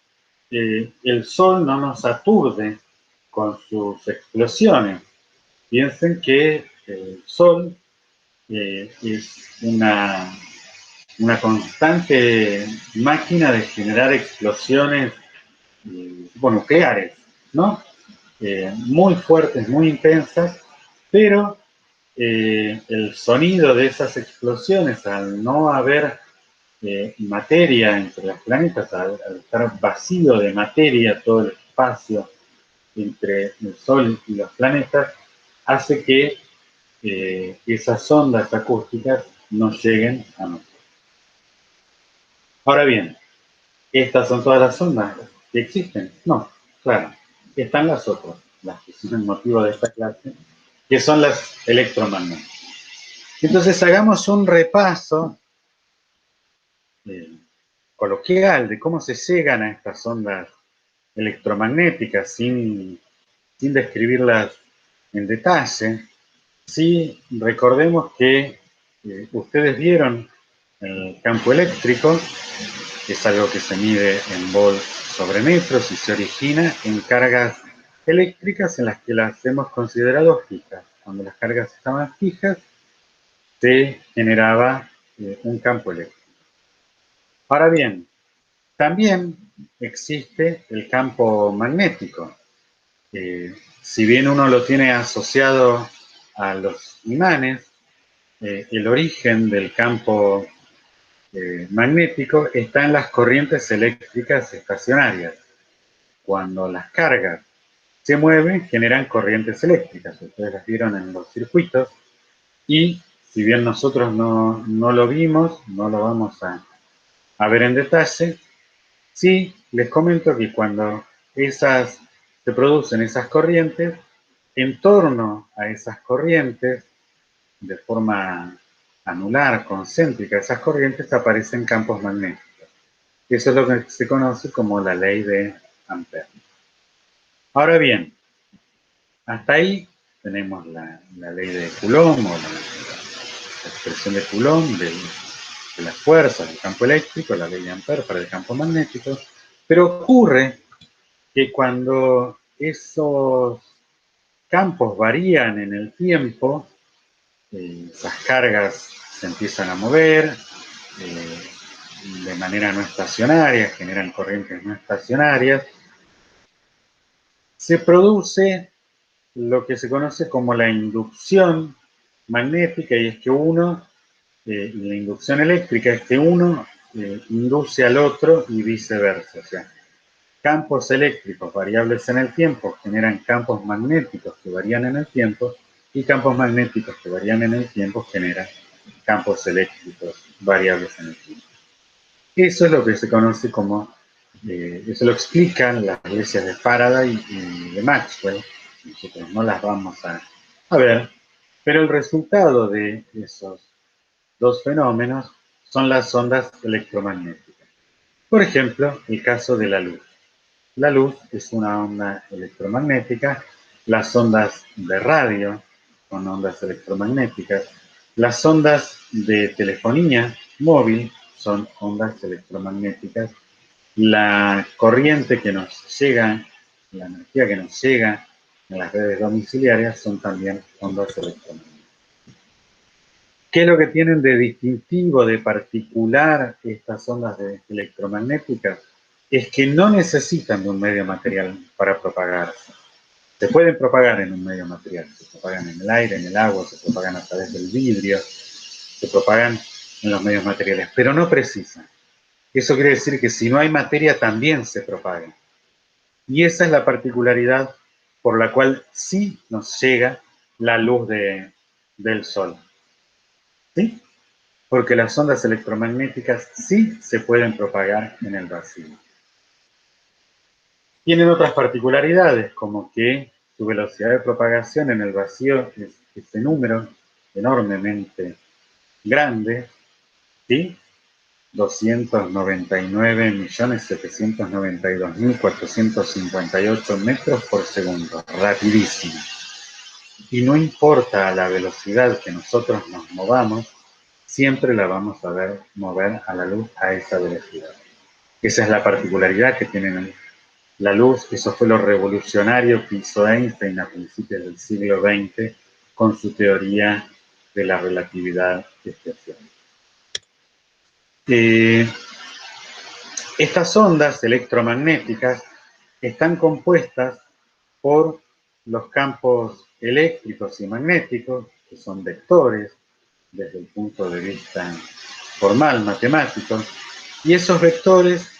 el Sol no nos aturde con sus explosiones. Piensen que el Sol es una constante máquina de generar explosiones nucleares, ¿no? Muy fuertes, muy intensas, pero el sonido de esas explosiones, al no haber materia entre los planetas, al estar vacío de materia todo el espacio entre el Sol y los planetas, hace que esas ondas acústicas no lleguen a nosotros. Ahora bien, ¿estas son todas las ondas que existen? No, claro. Están las otras, las que son el motivo de esta clase, que son las electromagnéticas. Entonces hagamos un repaso coloquial de cómo se llegan a estas ondas electromagnéticas sin describirlas en detalle. Sí, recordemos que ustedes vieron el campo eléctrico, que es algo que se mide en volts sobre metros y se origina en cargas eléctricas en las que las hemos considerado fijas. Cuando las cargas estaban fijas, se generaba un campo eléctrico. Ahora bien, también existe el campo magnético. Si bien uno lo tiene asociado a los imanes, el origen del campo magnético está en las corrientes eléctricas estacionarias. Cuando las cargas se mueven, generan corrientes eléctricas. Ustedes las vieron en los circuitos y si bien nosotros no lo vimos, no lo vamos a ver en detalle, sí les comento que cuando se producen esas corrientes, en torno a esas corrientes, de forma anular, concéntrica, esas corrientes aparecen campos magnéticos. Eso es lo que se conoce como la ley de Ampère. Ahora bien, hasta ahí tenemos la ley de Coulomb o la expresión de Coulomb de las fuerzas del campo eléctrico, la ley de Ampère para el campo magnético, pero ocurre que cuando esos campos varían en el tiempo, esas cargas se empiezan a mover de manera no estacionaria, generan corrientes no estacionarias, se produce lo que se conoce como la inducción magnética, y es que la inducción eléctrica es que uno induce al otro y viceversa. O sea, campos eléctricos variables en el tiempo generan campos magnéticos que varían en el tiempo, y campos magnéticos que varían en el tiempo generan campos eléctricos variables en el tiempo. Eso es lo que se conoce como, eso lo explican las leyes de Faraday y de Maxwell. Nosotros no las vamos a ver, pero el resultado de esos dos fenómenos son las ondas electromagnéticas. Por ejemplo, el caso de la luz. La luz es una onda electromagnética, las ondas de radio son ondas electromagnéticas, las ondas de telefonía móvil son ondas electromagnéticas, la corriente que nos llega, la energía que nos llega en las redes domiciliarias son también ondas electromagnéticas. ¿Qué es lo que tienen de distintivo, de particular estas ondas electromagnéticas? Es que no necesitan de un medio material para propagarse. Se pueden propagar en un medio material, se propagan en el aire, en el agua, se propagan a través del vidrio, se propagan en los medios materiales, pero no precisan. Eso quiere decir que si no hay materia también se propagan. Y esa es la particularidad por la cual sí nos llega la luz del sol. ¿Sí? Porque las ondas electromagnéticas sí se pueden propagar en el vacío. Tienen otras particularidades, como que su velocidad de propagación en el vacío es este número enormemente grande, ¿sí? 299.792.458 metros por segundo, rapidísimo. Y no importa la velocidad que nosotros nos movamos, siempre la vamos a ver mover a la luz a esa velocidad. Esa es la particularidad que tiene la luz. Eso fue lo revolucionario que hizo Einstein a principios del siglo XX con su teoría de la relatividad especial. Estas ondas electromagnéticas están compuestas por los campos eléctricos y magnéticos, que son vectores desde el punto de vista formal, matemático, y esos vectores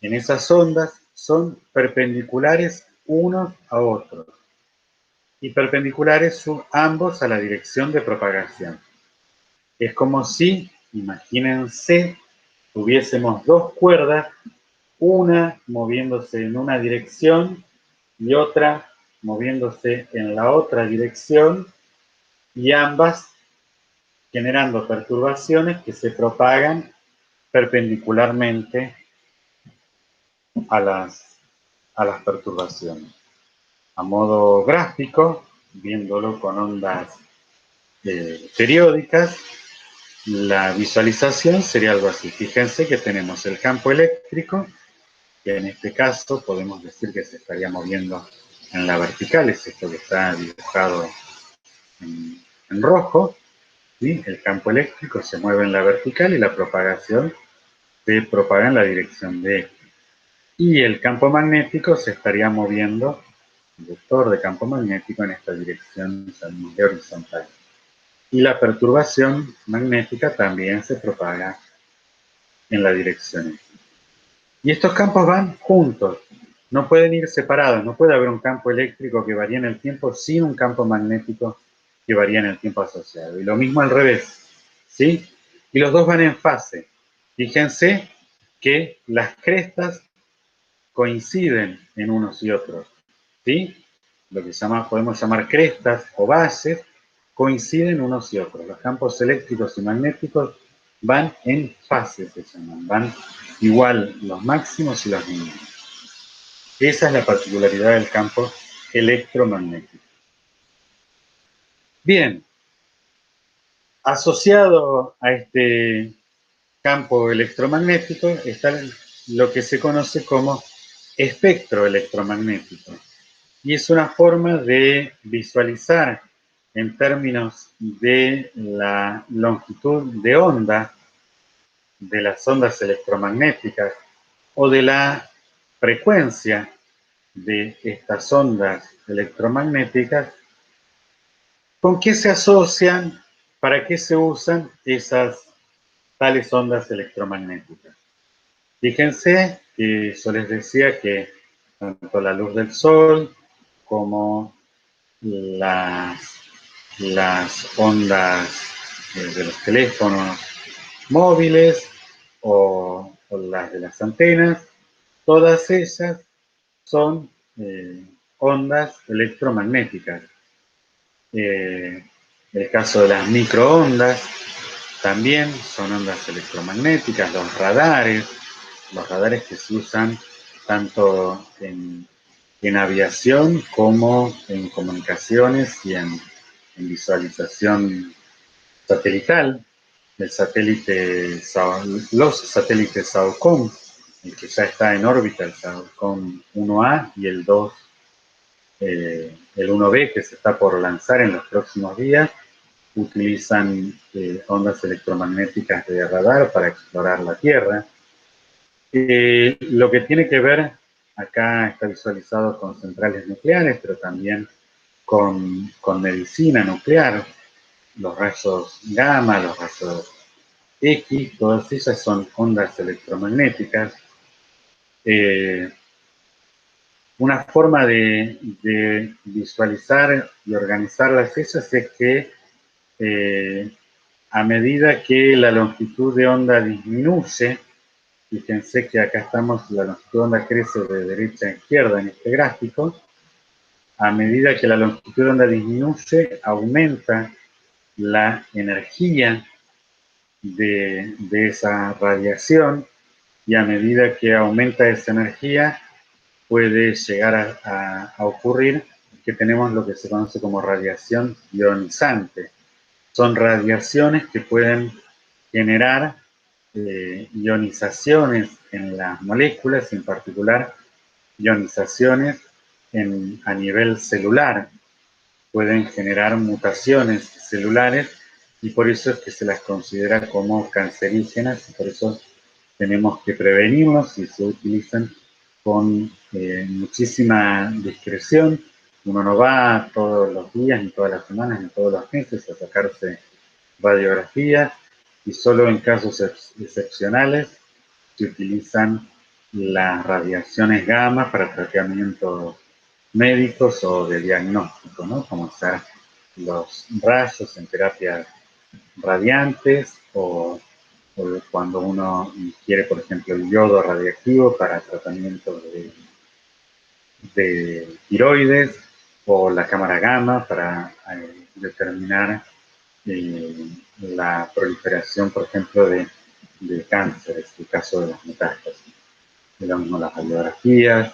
en esas ondas son perpendiculares unos a otros, y perpendiculares son ambos a la dirección de propagación. Es como si, imagínense, tuviésemos dos cuerdas, una moviéndose en una dirección y otra moviéndose en la otra dirección, y ambas generando perturbaciones que se propagan perpendicularmente a las perturbaciones. A modo gráfico, viéndolo con ondas periódicas, la visualización sería algo así. Fíjense que tenemos el campo eléctrico, que en este caso podemos decir que se estaría moviendo en la vertical, es esto que está dibujado en rojo, ¿sí? El campo eléctrico se mueve en la vertical y la propagación se propaga en la dirección de X. Y el campo magnético se estaría moviendo, el vector de campo magnético, en esta dirección de horizontal. Y la perturbación magnética también se propaga en la dirección X. Y estos campos van juntos, no pueden ir separados, no puede haber un campo eléctrico que varíe en el tiempo sin un campo magnético que varía en el tiempo asociado. Y lo mismo al revés, ¿sí? Y los dos van en fase. Fíjense que las crestas coinciden en unos y otros, ¿sí? Lo que podemos llamar crestas o valles coinciden unos y otros. Los campos eléctricos y magnéticos van en fase, se llaman, van igual los máximos y los mínimos. Esa es la particularidad del campo electromagnético. Bien, asociado a este campo electromagnético está lo que se conoce como espectro electromagnético. Y es una forma de visualizar en términos de la longitud de onda de las ondas electromagnéticas o de la frecuencia de estas ondas electromagnéticas, ¿con qué se asocian? ¿Para qué se usan esas tales ondas electromagnéticas? Fíjense que yo les decía que tanto la luz del sol como las ondas de los teléfonos móviles o las de las antenas, todas ellas son ondas electromagnéticas. El caso de las microondas también son ondas electromagnéticas, los radares que se usan tanto en aviación como en comunicaciones y en visualización satelital. Los satélites SAOCOM, el que ya está en órbita, el SAOCOM 1A y el 2, el 1B que se está por lanzar en los próximos días, utilizan ondas electromagnéticas de radar para explorar la Tierra. Lo que tiene que ver, acá está visualizado con centrales nucleares, pero también con medicina nuclear, los rayos gamma, los rayos X, todas esas son ondas electromagnéticas. Una forma de visualizar y organizar las fechas es que a medida que la longitud de onda disminuye, fíjense que acá estamos, la longitud de onda crece de derecha a izquierda en este gráfico, a medida que la longitud de onda disminuye, aumenta la energía de esa radiación, y a medida que aumenta esa energía, puede llegar a ocurrir que tenemos lo que se conoce como radiación ionizante. Son radiaciones que pueden generar ionizaciones en las moléculas, en particular ionizaciones a nivel celular. Pueden generar mutaciones celulares y por eso es que se las considera como cancerígenas y por eso tenemos que prevenirnos y se utilizan con muchísima discreción. Uno no va todos los días, ni todas las semanas, ni todos los meses a sacarse radiografías y solo en casos excepcionales se utilizan las radiaciones gamma para tratamientos médicos o de diagnóstico, ¿no? Como usar los rayos en terapias radiantes o cuando uno quiere, por ejemplo, el yodo radiactivo para tratamientos de tiroides o la cámara gamma para determinar la proliferación, por ejemplo, de cánceres, el caso de las metástasis. De lo mismo las radiografías.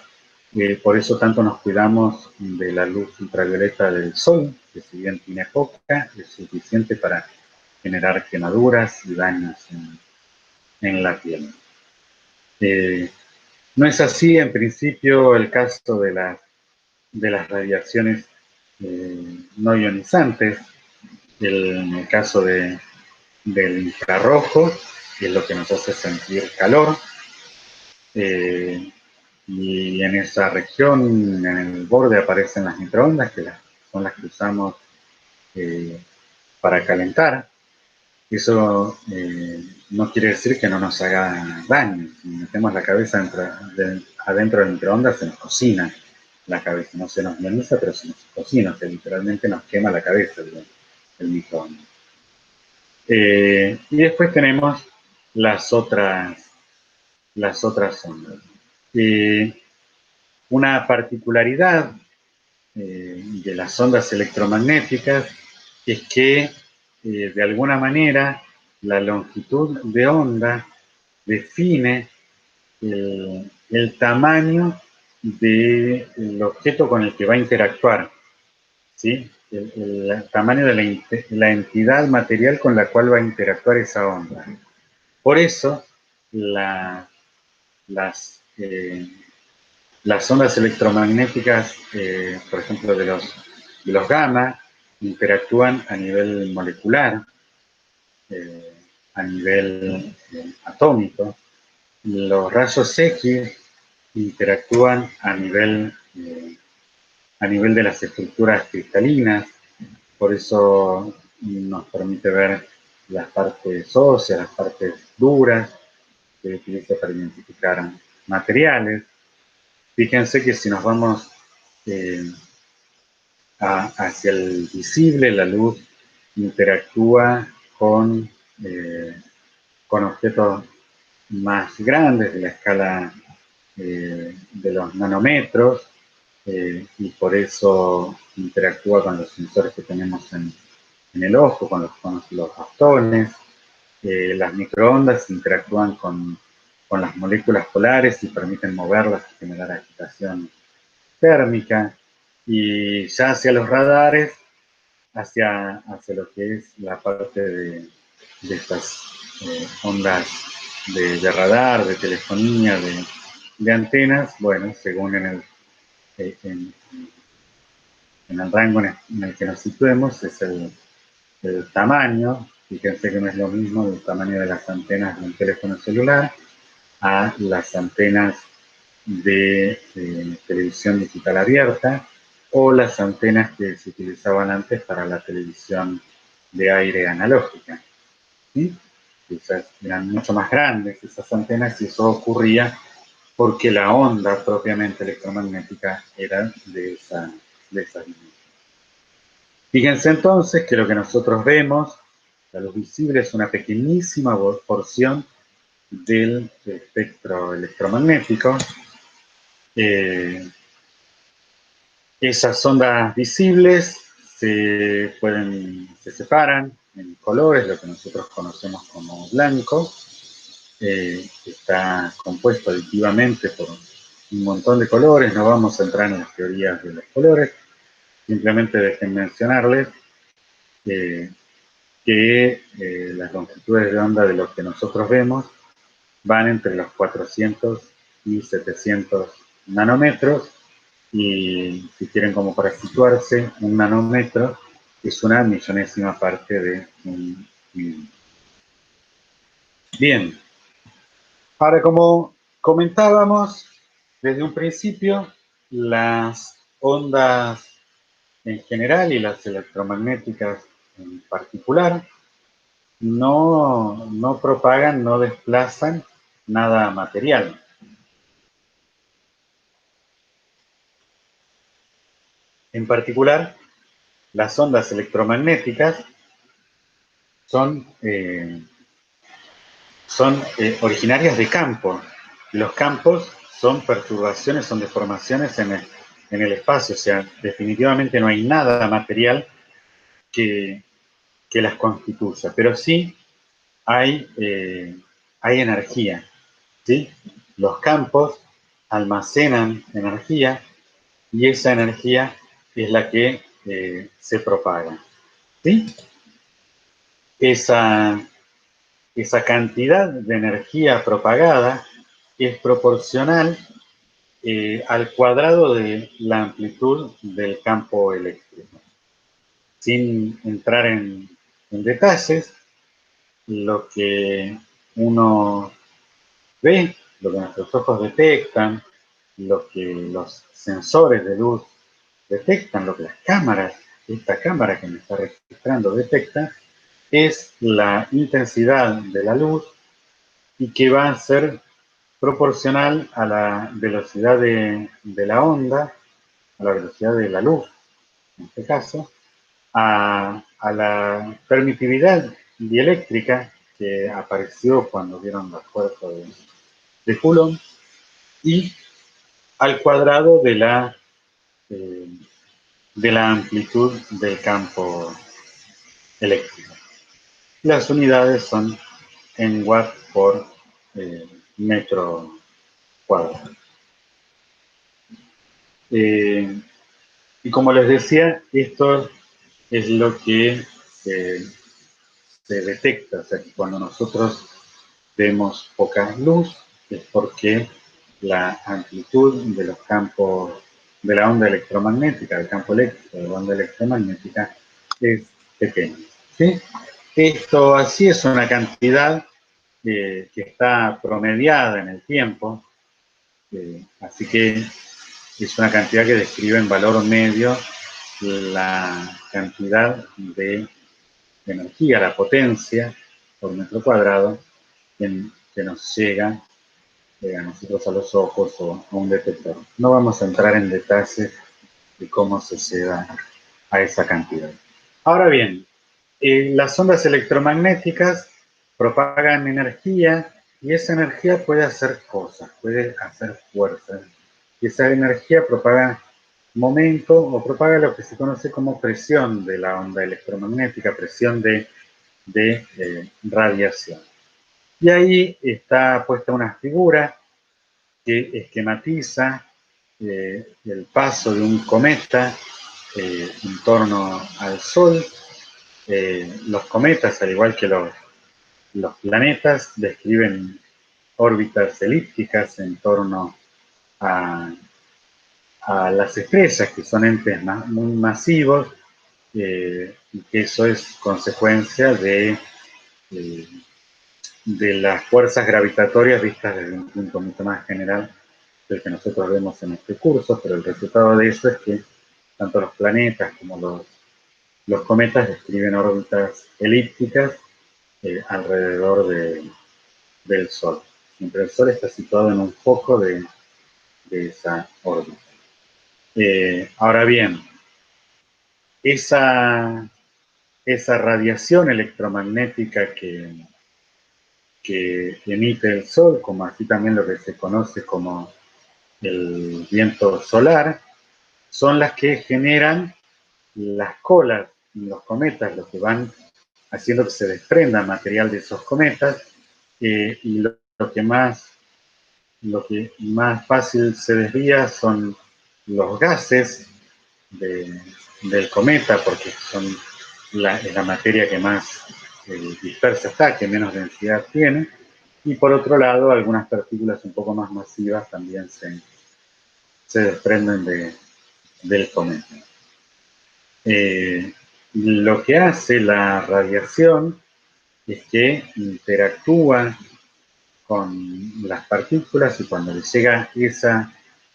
Por eso tanto nos cuidamos de la luz ultravioleta del sol, que si bien tiene poca, es suficiente para generar quemaduras y daños en la piel. No es así, en principio, el caso de las radiaciones no ionizantes. En el caso del infrarrojo, que es lo que nos hace sentir calor, y en esa región, en el borde, aparecen las microondas, que son las que usamos para calentar. Eso no quiere decir que no nos haga daño. Si metemos la cabeza adentro del microondas, se nos cocina la cabeza. No se nos ioniza, pero se nos cocina, o sea, literalmente nos quema la cabeza el microondas. Y después tenemos las otras ondas. Una particularidad de las ondas electromagnéticas es que de alguna manera la longitud de onda define el tamaño del objeto con el que va a interactuar, ¿sí? El tamaño de la entidad material con la cual va a interactuar esa onda. Por eso, las ondas electromagnéticas, por ejemplo, de los gamma, interactúan a nivel molecular, a nivel atómico. Los rayos X interactúan a nivel de las estructuras cristalinas, por eso nos permite ver las partes óseas, las partes duras, que utiliza para identificar materiales. Fíjense que si nos vamos eh, hacia el visible, la luz interactúa con objetos más grandes de la escala de los nanómetros, y por eso interactúa con los sensores que tenemos en el ojo, con los bastones. Las microondas interactúan con las moléculas polares y permiten moverlas y generar agitación térmica. Y ya hacia los radares, hacia lo que es la parte de estas ondas de radar, de telefonía, de antenas, bueno, según en el rango en el que nos situemos, es el tamaño. Fíjense que no es lo mismo el tamaño de las antenas de un teléfono celular a las antenas de televisión digital abierta o las antenas que se utilizaban antes para la televisión de aire analógica. ¿Sí? Esas eran mucho más grandes esas antenas y eso ocurría porque la onda propiamente electromagnética era de esa dimensión. Fíjense entonces que lo que nosotros vemos, la luz visible, es una pequeñísima porción del espectro electromagnético. Esas ondas visibles se separan en colores, lo que nosotros conocemos como blanco. Está compuesto aditivamente por un montón de colores. No vamos a entrar en las teorías de los colores, simplemente dejen mencionarles que las longitudes de onda de lo que nosotros vemos van entre los 400 y 700 nanómetros, y si quieren como para situarse, un nanómetro es una millonésima parte de un milímetro. Bien, ahora como comentábamos desde un principio, las ondas en general y las electromagnéticas en particular no propagan, no desplazan nada material. En particular, las ondas electromagnéticas son originarias de campo. Los campos son perturbaciones, son deformaciones en el espacio, o sea, definitivamente no hay nada material que las constituya, pero sí hay energía, ¿sí? Los campos almacenan energía y esa energía es la que se propaga, ¿sí? Esa cantidad de energía propagada es proporcional al cuadrado de la amplitud del campo eléctrico. Sin entrar en detalles, lo que uno ve, lo que nuestros ojos detectan, lo que los sensores de luz detectan, lo que las cámaras, esta cámara que me está registrando detecta, es la intensidad de la luz y que va a ser proporcional a la velocidad de la onda, a la velocidad de la luz, en este caso, a la permitividad dieléctrica que apareció cuando vieron la fuerza de Coulomb y al cuadrado eh, de la amplitud del campo eléctrico. Las unidades son en watts por metro cuadrado. Y como les decía, esto es lo que se detecta, o sea, que cuando nosotros vemos poca luz, es porque la amplitud de los campos de la onda electromagnética, del campo eléctrico de la onda electromagnética, es pequeña, ¿sí? Esto así es una cantidad que está promediada en el tiempo, así que es una cantidad que describe en valor medio la cantidad de energía, la potencia por metro cuadrado que nos llega a nosotros a los ojos o a un detector. No vamos a entrar en detalles de cómo se llega a esa cantidad. Ahora bien, las ondas electromagnéticas propagan energía y esa energía puede hacer cosas, puede hacer fuerza. Y esa energía propaga momento o propaga lo que se conoce como presión de la onda electromagnética, presión de radiación. Y ahí está puesta una figura que esquematiza el paso de un cometa en torno al Sol. Los cometas, al igual que los planetas, describen órbitas elípticas en torno a, a las estrellas, que son entes muy masivos, y que eso es consecuencia de las fuerzas gravitatorias vistas desde un punto mucho más general del que nosotros vemos en este curso, pero el resultado de eso es que tanto los planetas como los cometas describen órbitas elípticas alrededor del Sol. Siempre el Sol está situado en un foco de esa órbita. Ahora bien, esa radiación electromagnética que emite el Sol, como así también lo que se conoce como el viento solar, son las que generan las colas en los cometas, lo que van haciendo que se desprenda material de esos cometas, y lo que más fácil se desvía son los gases del cometa, porque son la materia que más dispersa está, que menos densidad tiene, y por otro lado, algunas partículas un poco más masivas también se desprenden del cometa. Lo que hace la radiación es que interactúa con las partículas y cuando les llega esa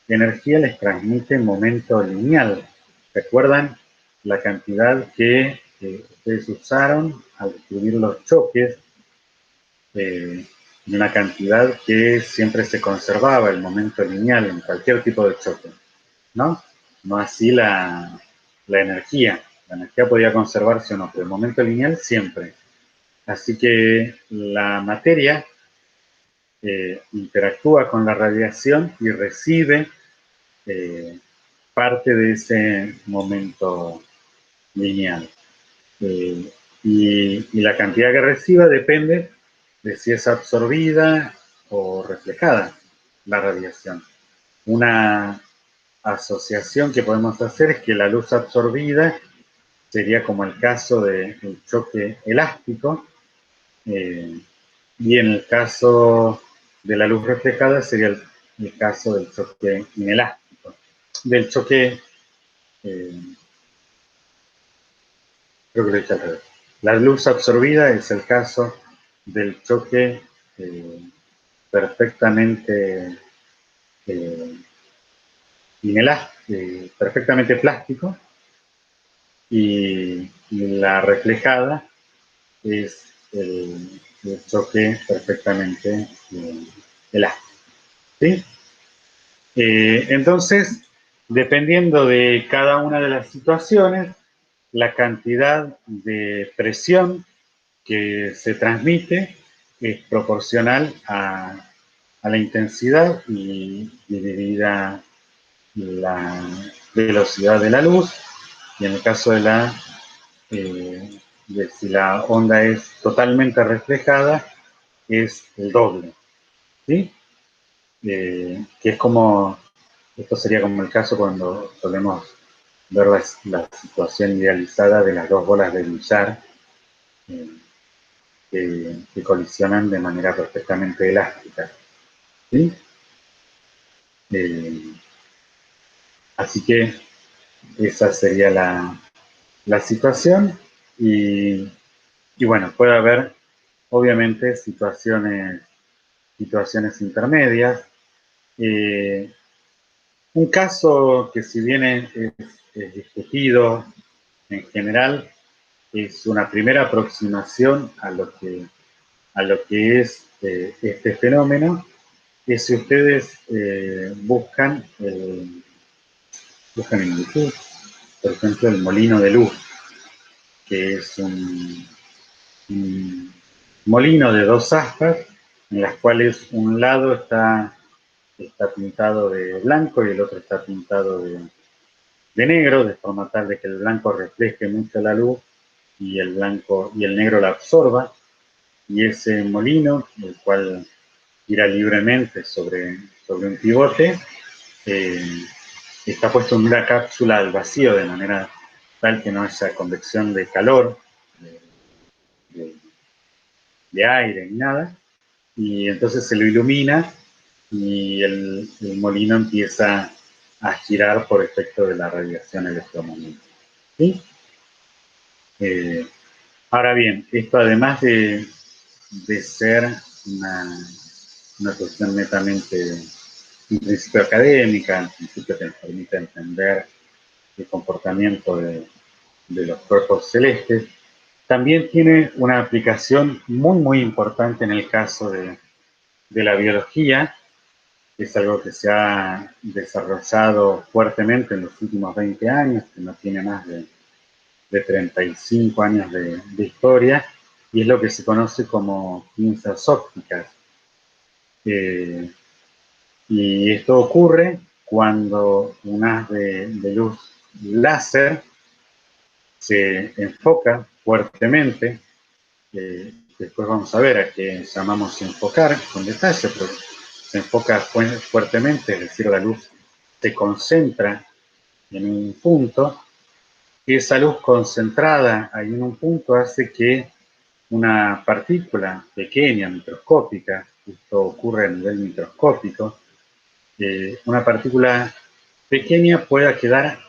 energía les transmite momento lineal. ¿Recuerdan la cantidad que ustedes usaron al describir los choques? Una cantidad que siempre se conservaba el momento lineal en cualquier tipo de choque, ¿no? No así la energía. La energía podía conservarse o no, pero el momento lineal siempre. Así que la materia interactúa con la radiación y recibe parte de ese momento lineal. Y la cantidad que reciba depende de si es absorbida o reflejada la radiación. Una asociación que podemos hacer es que la luz absorbida sería como el caso del choque elástico, y en el caso de la luz reflejada sería el caso del choque inelástico. Del choque, creo que lo he dicho al revés. La luz absorbida es el caso del choque perfectamente perfectamente plástico, y la reflejada es el choque perfectamente elástico. ¿Sí? Entonces, dependiendo de cada una de las situaciones, la cantidad de presión que se transmite es proporcional a la intensidad y dividida la velocidad de la luz, y en el caso de si la onda es totalmente reflejada, es el doble, ¿sí? Que es como, esto sería como el caso cuando solemos ver la situación idealizada de las dos bolas de billar, eh, que colisionan de manera perfectamente elástica, ¿sí? Así que esa sería la situación y bueno, puede haber obviamente situaciones intermedias. Un caso que si bien es discutido en general, es una primera aproximación a lo que es este fenómeno, es si ustedes buscan en YouTube, por ejemplo, el molino de luz, que es un molino de dos aspas, en las cuales un lado está pintado de blanco y el otro está pintado de negro, de forma tal de que el blanco refleje mucho la luz y el negro la absorba, y ese molino, el cual gira libremente sobre un pivote, eh, está puesto en una cápsula al vacío de manera tal que no haya convección de calor, de, de, de aire ni nada, y entonces se lo ilumina y el molino empieza a girar por efecto de la radiación electromagnética. ¿Sí? Eh, Ahora bien, esto además de ser una cuestión netamente, un principio académica, un principio que nos permite entender el comportamiento de los cuerpos celestes, también tiene una aplicación muy importante en el caso de la biología. Es algo que se ha desarrollado fuertemente en los últimos 20 años, que no tiene más de 35 años de historia, y es lo que se conoce como pinzas ópticas. Eh, y esto ocurre cuando un haz de luz láser se enfoca fuertemente. Después vamos a ver a qué llamamos enfocar con detalle, pero se enfoca fuertemente, es decir, la luz se concentra en un punto, y esa luz concentrada ahí en un punto hace que una partícula pequeña, microscópica, esto ocurre a nivel microscópico, una partícula pequeña pueda quedar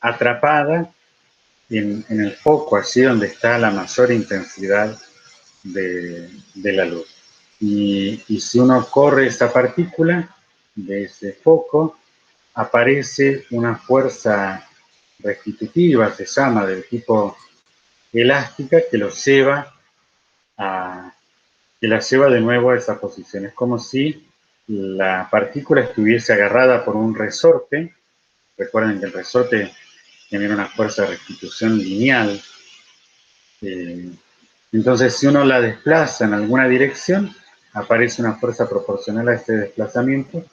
atrapada en el foco, allí donde está la mayor intensidad de la luz. Y si uno corre esa partícula de ese foco, aparece una fuerza restitutiva, se llama, del tipo elástica, que la lleva de nuevo a esa posición. Es como si la partícula estuviese agarrada por un resorte. Recuerden que el resorte genera una fuerza de restitución lineal. Eh, entonces, si uno la desplaza en alguna dirección, aparece una fuerza proporcional a este desplazamiento,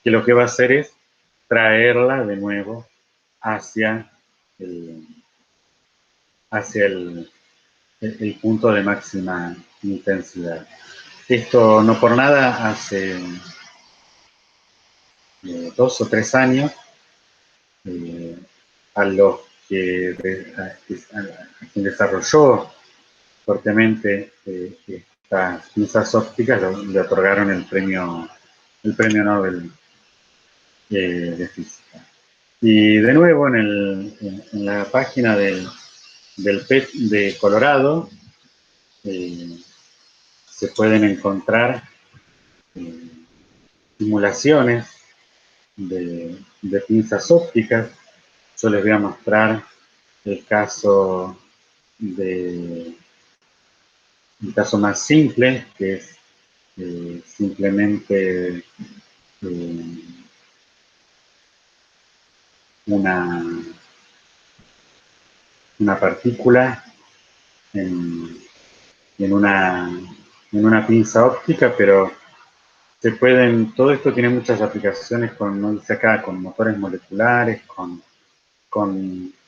que lo que va a hacer es traerla de nuevo hacia el, hacia el punto de máxima intensidad. Esto no por nada hace 2 o 3 años, eh, a los que a quien desarrolló fuertemente estas pinzas ópticas le otorgaron el premio Nobel de Física. Y de nuevo en la página del PET de Colorado se pueden encontrar eh, simulaciones de pinzas ópticas. Yo les voy a mostrar el caso el caso más simple, que es simplemente eh, una, una partícula en, en, una, en una pinza óptica, pero todo esto tiene muchas aplicaciones no dice acá, con motores moleculares, con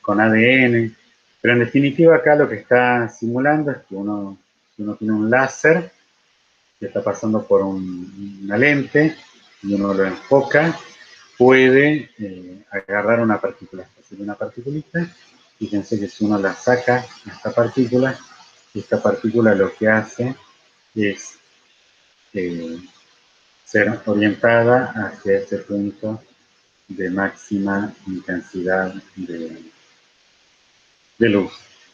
ADN, pero en definitiva acá lo que está simulando es que si uno tiene un láser que está pasando por una lente y uno lo enfoca, puede agarrar una partícula, es decir, una particulita. Fíjense que si uno la saca, esta partícula, esta partícula lo que hace es ser orientada hacia ese punto de máxima intensidad de luz,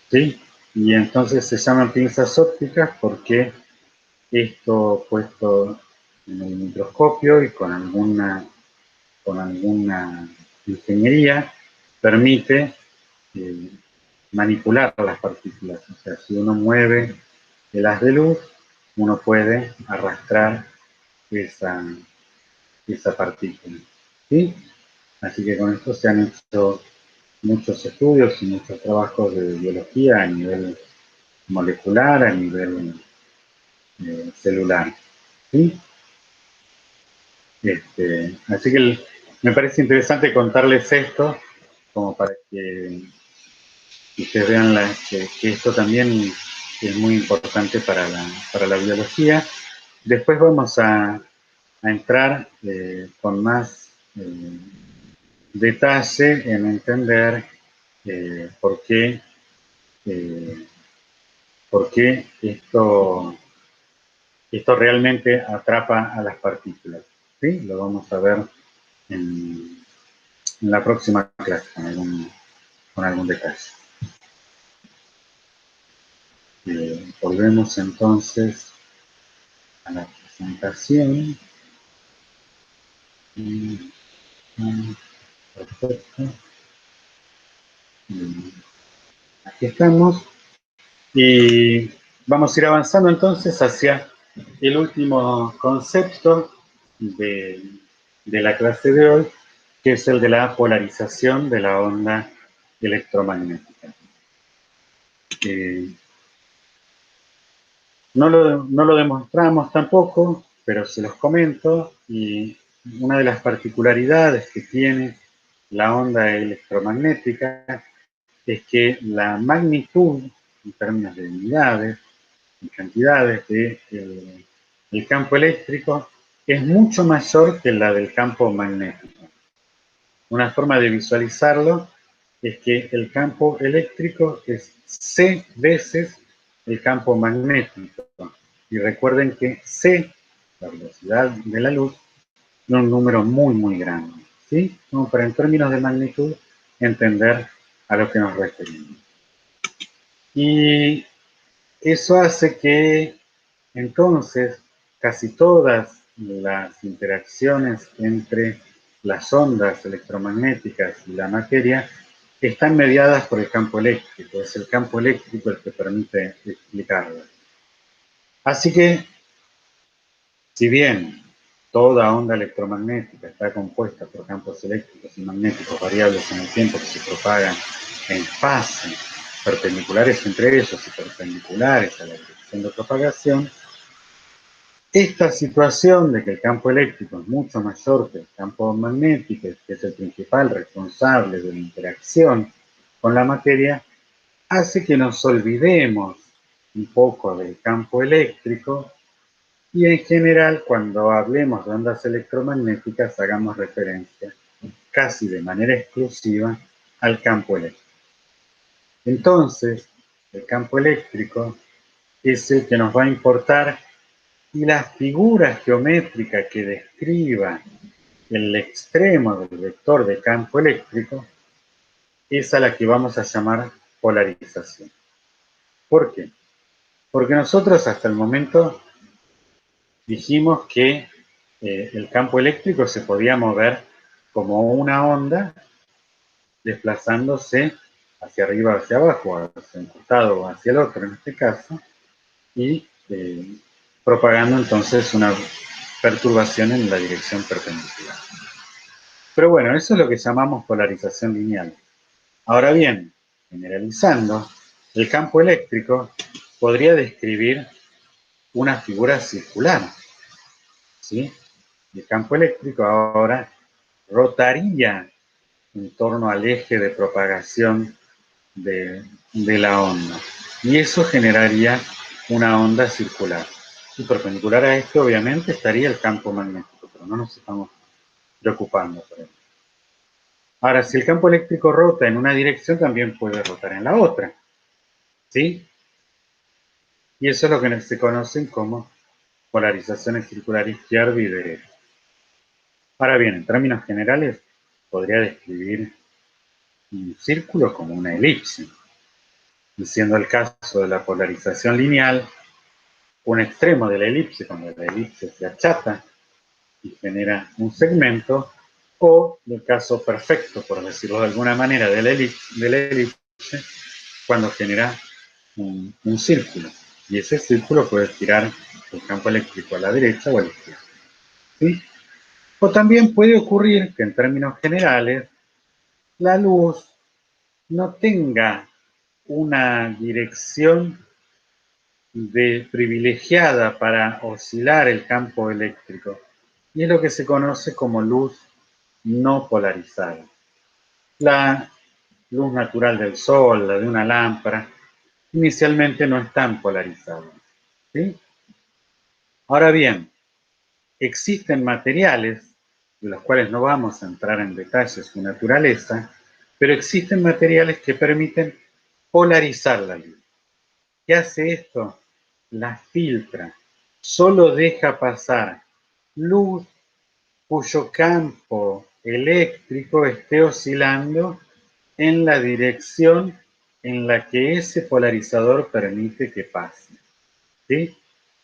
¿sí? Y entonces se llaman pinzas ópticas porque esto puesto en el microscopio y con alguna ingeniería permite eh, manipular las partículas. O sea, si uno mueve el haz de luz, uno puede arrastrar esa, esa partícula, ¿sí? Así que con esto se han hecho muchos estudios y muchos trabajos de biología a nivel molecular, a nivel celular, ¿sí? Así que me parece interesante contarles esto, como para que ustedes vean que esto también es muy importante para la biología. Después vamos a entrar con más detalle en entender eh, por qué esto realmente atrapa a las partículas. ¿Sí? Lo vamos a ver en, en la próxima clase con algún detalle. Volvemos entonces a la presentación. Perfecto. Aquí estamos. Y vamos a ir avanzando entonces hacia el último concepto de la clase de hoy, que es el de la polarización de la onda electromagnética. No lo demostramos tampoco, pero se los comento, y una de las particularidades que tiene la onda electromagnética es que la magnitud, en términos de unidades, en cantidades del campo eléctrico, es mucho mayor que la del campo magnético. Una forma de visualizarlo es que el campo eléctrico es C veces el campo magnético. Y recuerden que C, la velocidad de la luz, es un número muy, muy grande, ¿sí? Como para en términos de magnitud entender a lo que nos referimos. Y eso hace que entonces casi todas las interacciones entre las ondas electromagnéticas y la materia están mediadas por el campo eléctrico. Es el campo eléctrico el que permite explicarlo. Así que, si bien toda onda electromagnética está compuesta por campos eléctricos y magnéticos variables en el tiempo que se propagan en fase, perpendiculares entre ellos y perpendiculares a la dirección de propagación, esta situación de que el campo eléctrico es mucho mayor que el campo magnético, que es el principal responsable de la interacción con la materia, hace que nos olvidemos un poco del campo eléctrico y en general cuando hablemos de ondas electromagnéticas hagamos referencia casi de manera exclusiva al campo eléctrico. Entonces, el campo eléctrico es el que nos va a importar y la figura geométrica que describa el extremo del vector de campo eléctrico es a la que vamos a llamar polarización. ¿Por qué? Porque nosotros hasta el momento dijimos que el campo eléctrico se podía mover como una onda desplazándose hacia arriba o hacia abajo, hacia un costado o hacia el otro en este caso, y propagando entonces una perturbación en la dirección perpendicular. Pero bueno, eso es lo que llamamos polarización lineal. Ahora bien, generalizando, el campo eléctrico podría describir una figura circular, ¿sí? El campo eléctrico ahora rotaría en torno al eje de propagación de la onda. Y eso generaría una onda circular. Y perpendicular a esto, obviamente, estaría el campo magnético, pero no nos estamos preocupando por eso. Ahora, si el campo eléctrico rota en una dirección, también puede rotar en la otra, ¿sí? Y eso es lo que se conocen como polarizaciones circular izquierda y derecha. Ahora bien, en términos generales, podría describir un círculo como una elipse, y siendo el caso de la polarización lineal, un extremo de la elipse, cuando la elipse se achata y genera un segmento, o el caso perfecto, por decirlo de alguna manera, de la elipse cuando genera un círculo. Y ese círculo puede girar el campo eléctrico a la derecha o a la izquierda. ¿Sí? O también puede ocurrir que en términos generales la luz no tenga una dirección privilegiada para oscilar el campo eléctrico. Y es lo que se conoce como luz no polarizada. La luz natural del sol, la de una lámpara, inicialmente no están polarizadas. ¿Sí? Ahora bien, existen materiales, de los cuales no vamos a entrar en detalle su naturaleza, pero existen materiales que permiten polarizar la luz. ¿Qué hace esto? La filtra. Solo deja pasar luz cuyo campo eléctrico esté oscilando en la dirección en la que ese polarizador permite que pase. ¿Sí?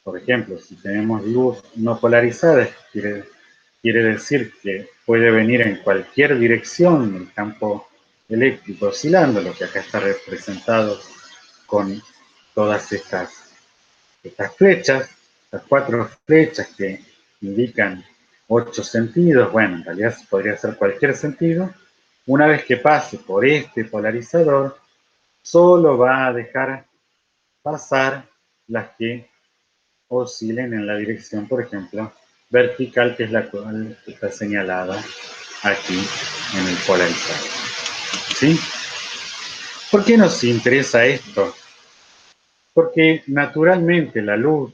Por ejemplo, si tenemos luz no polarizada, quiere decir que puede venir en cualquier dirección el campo eléctrico oscilando, lo que acá está representado con todas estas flechas, estas 4 flechas que indican 8 sentidos. Bueno, en realidad podría ser cualquier sentido. Una vez que pase por este polarizador, solo va a dejar pasar las que oscilen en la dirección, por ejemplo, vertical, que es la cual está señalada aquí en el polarizador. ¿Sí? ¿Por qué nos interesa esto? Porque naturalmente la luz,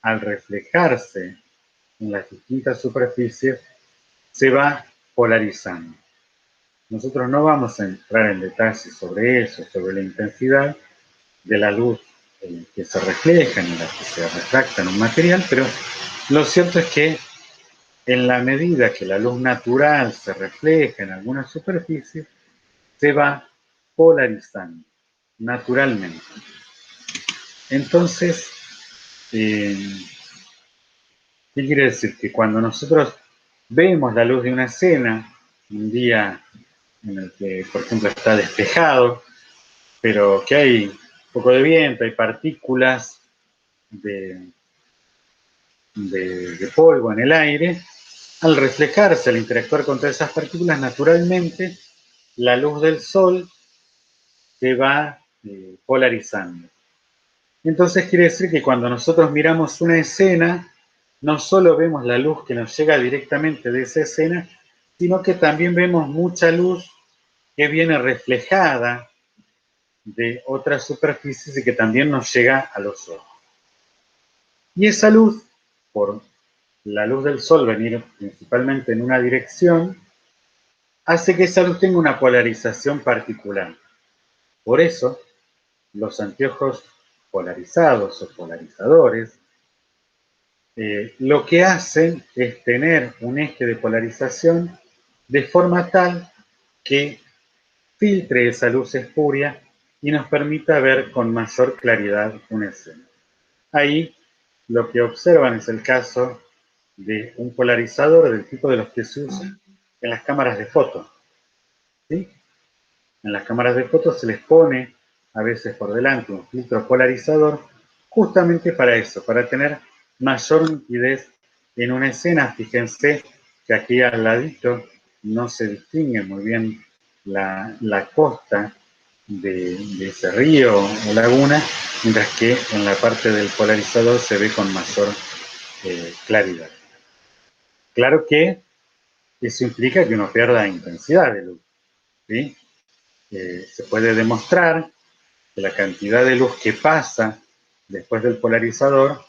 al reflejarse en las distintas superficies, se va polarizando. Nosotros no vamos a entrar en detalles sobre eso, sobre la intensidad de la luz que se refleja y la que se refracta en un material, pero lo cierto es que en la medida que la luz natural se refleja en alguna superficie, se va polarizando naturalmente. Entonces, ¿qué quiere decir? Que cuando nosotros vemos la luz de una escena, un día en el que, por ejemplo, está despejado, pero que hay un poco de viento, hay partículas de polvo en el aire, al reflejarse, al interactuar con todas esas partículas, naturalmente la luz del sol se va polarizando. Entonces quiere decir que cuando nosotros miramos una escena, no solo vemos la luz que nos llega directamente de esa escena, sino que también vemos mucha luz que viene reflejada de otras superficies y que también nos llega a los ojos. Y esa luz, por la luz del sol venir principalmente en una dirección, hace que esa luz tenga una polarización particular. Por eso, los anteojos polarizados o polarizadores, lo que hacen es tener un eje de polarización de forma tal que filtre esa luz espuria y nos permita ver con mayor claridad una escena. Ahí lo que observan es el caso de un polarizador del tipo de los que se usan en las cámaras de foto. ¿Sí? En las cámaras de fotos se les pone a veces por delante un filtro polarizador justamente para eso, para tener mayor nitidez en una escena. Fíjense que aquí al ladito no se distingue muy bien la costa de ese río o laguna, mientras que en la parte del polarizador se ve con mayor claridad. Claro que eso implica que uno pierda intensidad de luz. ¿Sí? Se puede demostrar que la cantidad de luz que pasa después del polarizador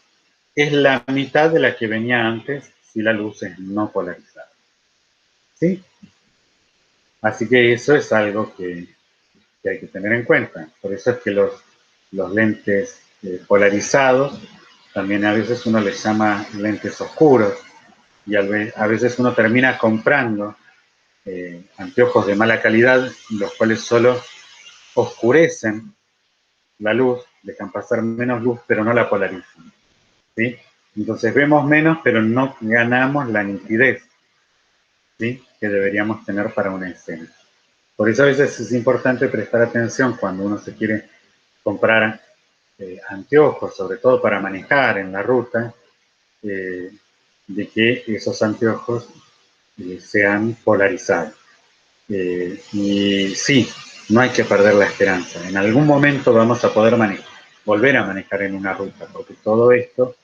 es la mitad de la que venía antes si la luz es no polarizada. ¿Sí? Así que eso es algo que hay que tener en cuenta. Por eso es que los lentes polarizados, también a veces uno les llama lentes oscuros, y a veces uno termina comprando anteojos de mala calidad, los cuales solo oscurecen la luz, dejan pasar menos luz, pero no la polarizan, ¿sí? Entonces vemos menos, pero no ganamos la nitidez, ¿sí?, que deberíamos tener para una escena. Por eso a veces es importante prestar atención cuando uno se quiere comprar anteojos, sobre todo para manejar en la ruta, de que esos anteojos sean polarizados. Y sí, no hay que perder la esperanza. En algún momento vamos a poder volver a manejar en una ruta, porque todo esto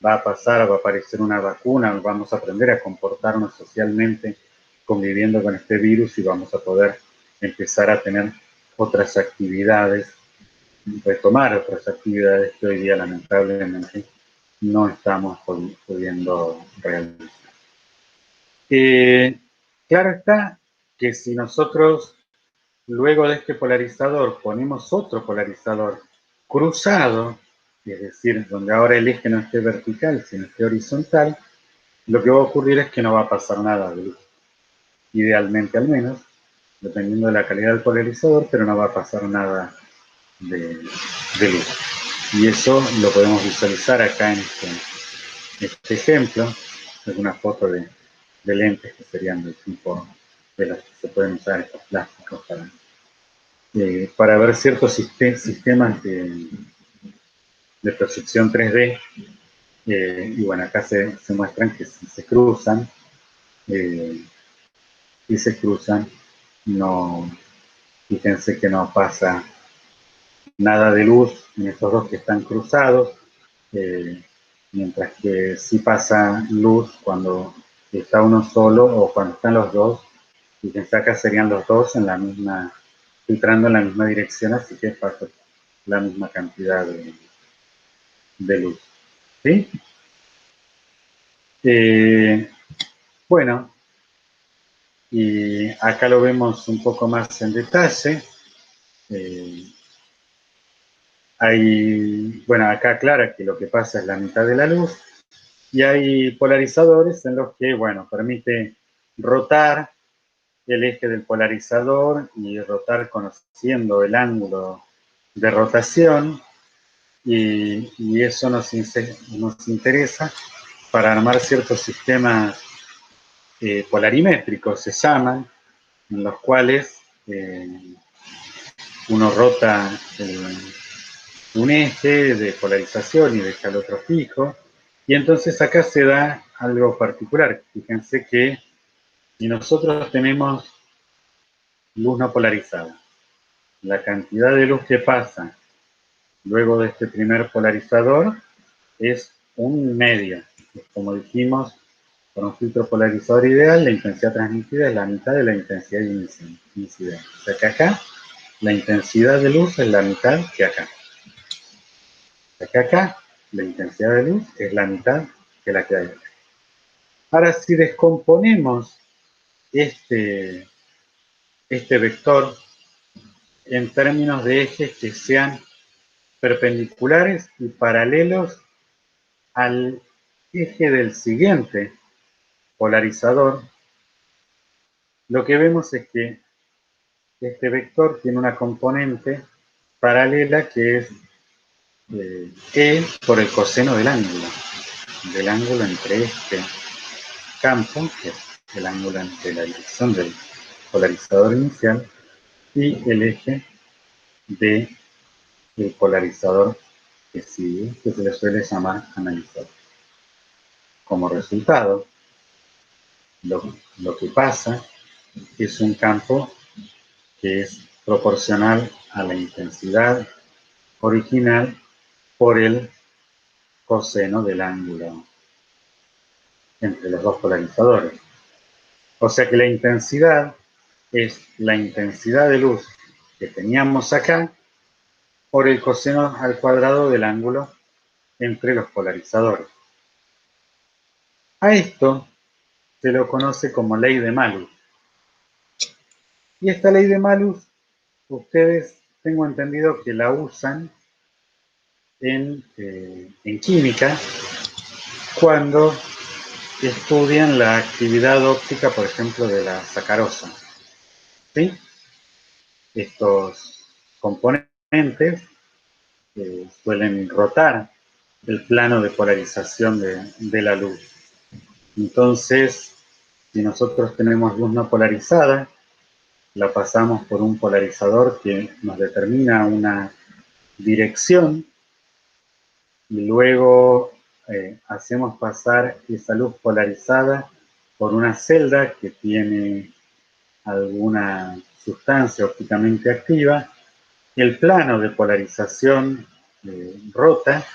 va a pasar, va a aparecer una vacuna, vamos a aprender a comportarnos socialmente conviviendo con este virus y vamos a poder empezar a tener otras actividades, retomar otras actividades que hoy día lamentablemente no estamos pudiendo realizar. Claro está que si nosotros luego de este polarizador ponemos otro polarizador cruzado, es decir, donde ahora el eje no esté vertical, sino esté horizontal, lo que va a ocurrir es que no va a pasar nada de luz. Idealmente al menos, dependiendo de la calidad del polarizador, pero no va a pasar nada de luz. Y eso lo podemos visualizar acá en este ejemplo. Es una foto de lentes que serían del tipo de las que se pueden usar estos plásticos para ver ciertos sistemas de percepción 3D. Y bueno, acá se muestran que si se cruzan, no, fíjense que no pasa nada de luz en estos dos que están cruzados, mientras que sí pasa luz cuando está uno solo o cuando están los dos. Fíjense, acá serían los dos en la misma, filtrando en la misma dirección, así que pasa la misma cantidad de luz. ¿Sí? Bueno, y acá lo vemos un poco más en detalle. Bueno, acá aclara que lo que pasa es la mitad de la luz, y hay polarizadores en los que, bueno, permite rotar el eje del polarizador y rotar conociendo el ángulo de rotación, y eso nos interesa para armar ciertos sistemas polarimétricos, se llaman, en los cuales uno rota un eje de polarización y deja el otro fijo, y entonces acá se da algo particular. Fíjense que si nosotros tenemos luz no polarizada, la cantidad de luz que pasa luego de este primer polarizador es un medio. Como dijimos, con un filtro polarizador ideal, la intensidad transmitida es la mitad de la intensidad incidente. O sea que acá la intensidad de luz es la mitad que acá. O sea que acá la intensidad de luz es la mitad que la que hay acá. Ahora, si descomponemos este vector en términos de ejes que sean perpendiculares y paralelos al eje del siguiente polarizador, lo que vemos es que este vector tiene una componente paralela que es E por el coseno del ángulo entre este campo, que es el ángulo entre la dirección del polarizador inicial y el eje del polarizador que sigue, que se le suele llamar analizador. Como resultado, lo que pasa es un campo que es proporcional a la intensidad original por el coseno del ángulo entre los dos polarizadores. O sea que la intensidad es la intensidad de luz que teníamos acá por el coseno al cuadrado del ángulo entre los polarizadores. A esto se lo conoce como ley de Malus. Y esta ley de Malus, ustedes tengo entendido que la usan en química cuando estudian la actividad óptica, por ejemplo, de la sacarosa. ¿Sí? Estos componentes suelen rotar el plano de polarización de la luz. Entonces, si nosotros tenemos luz no polarizada, la pasamos por un polarizador que nos determina una dirección y luego hacemos pasar esa luz polarizada por una celda que tiene alguna sustancia ópticamente activa. El plano de polarización rota,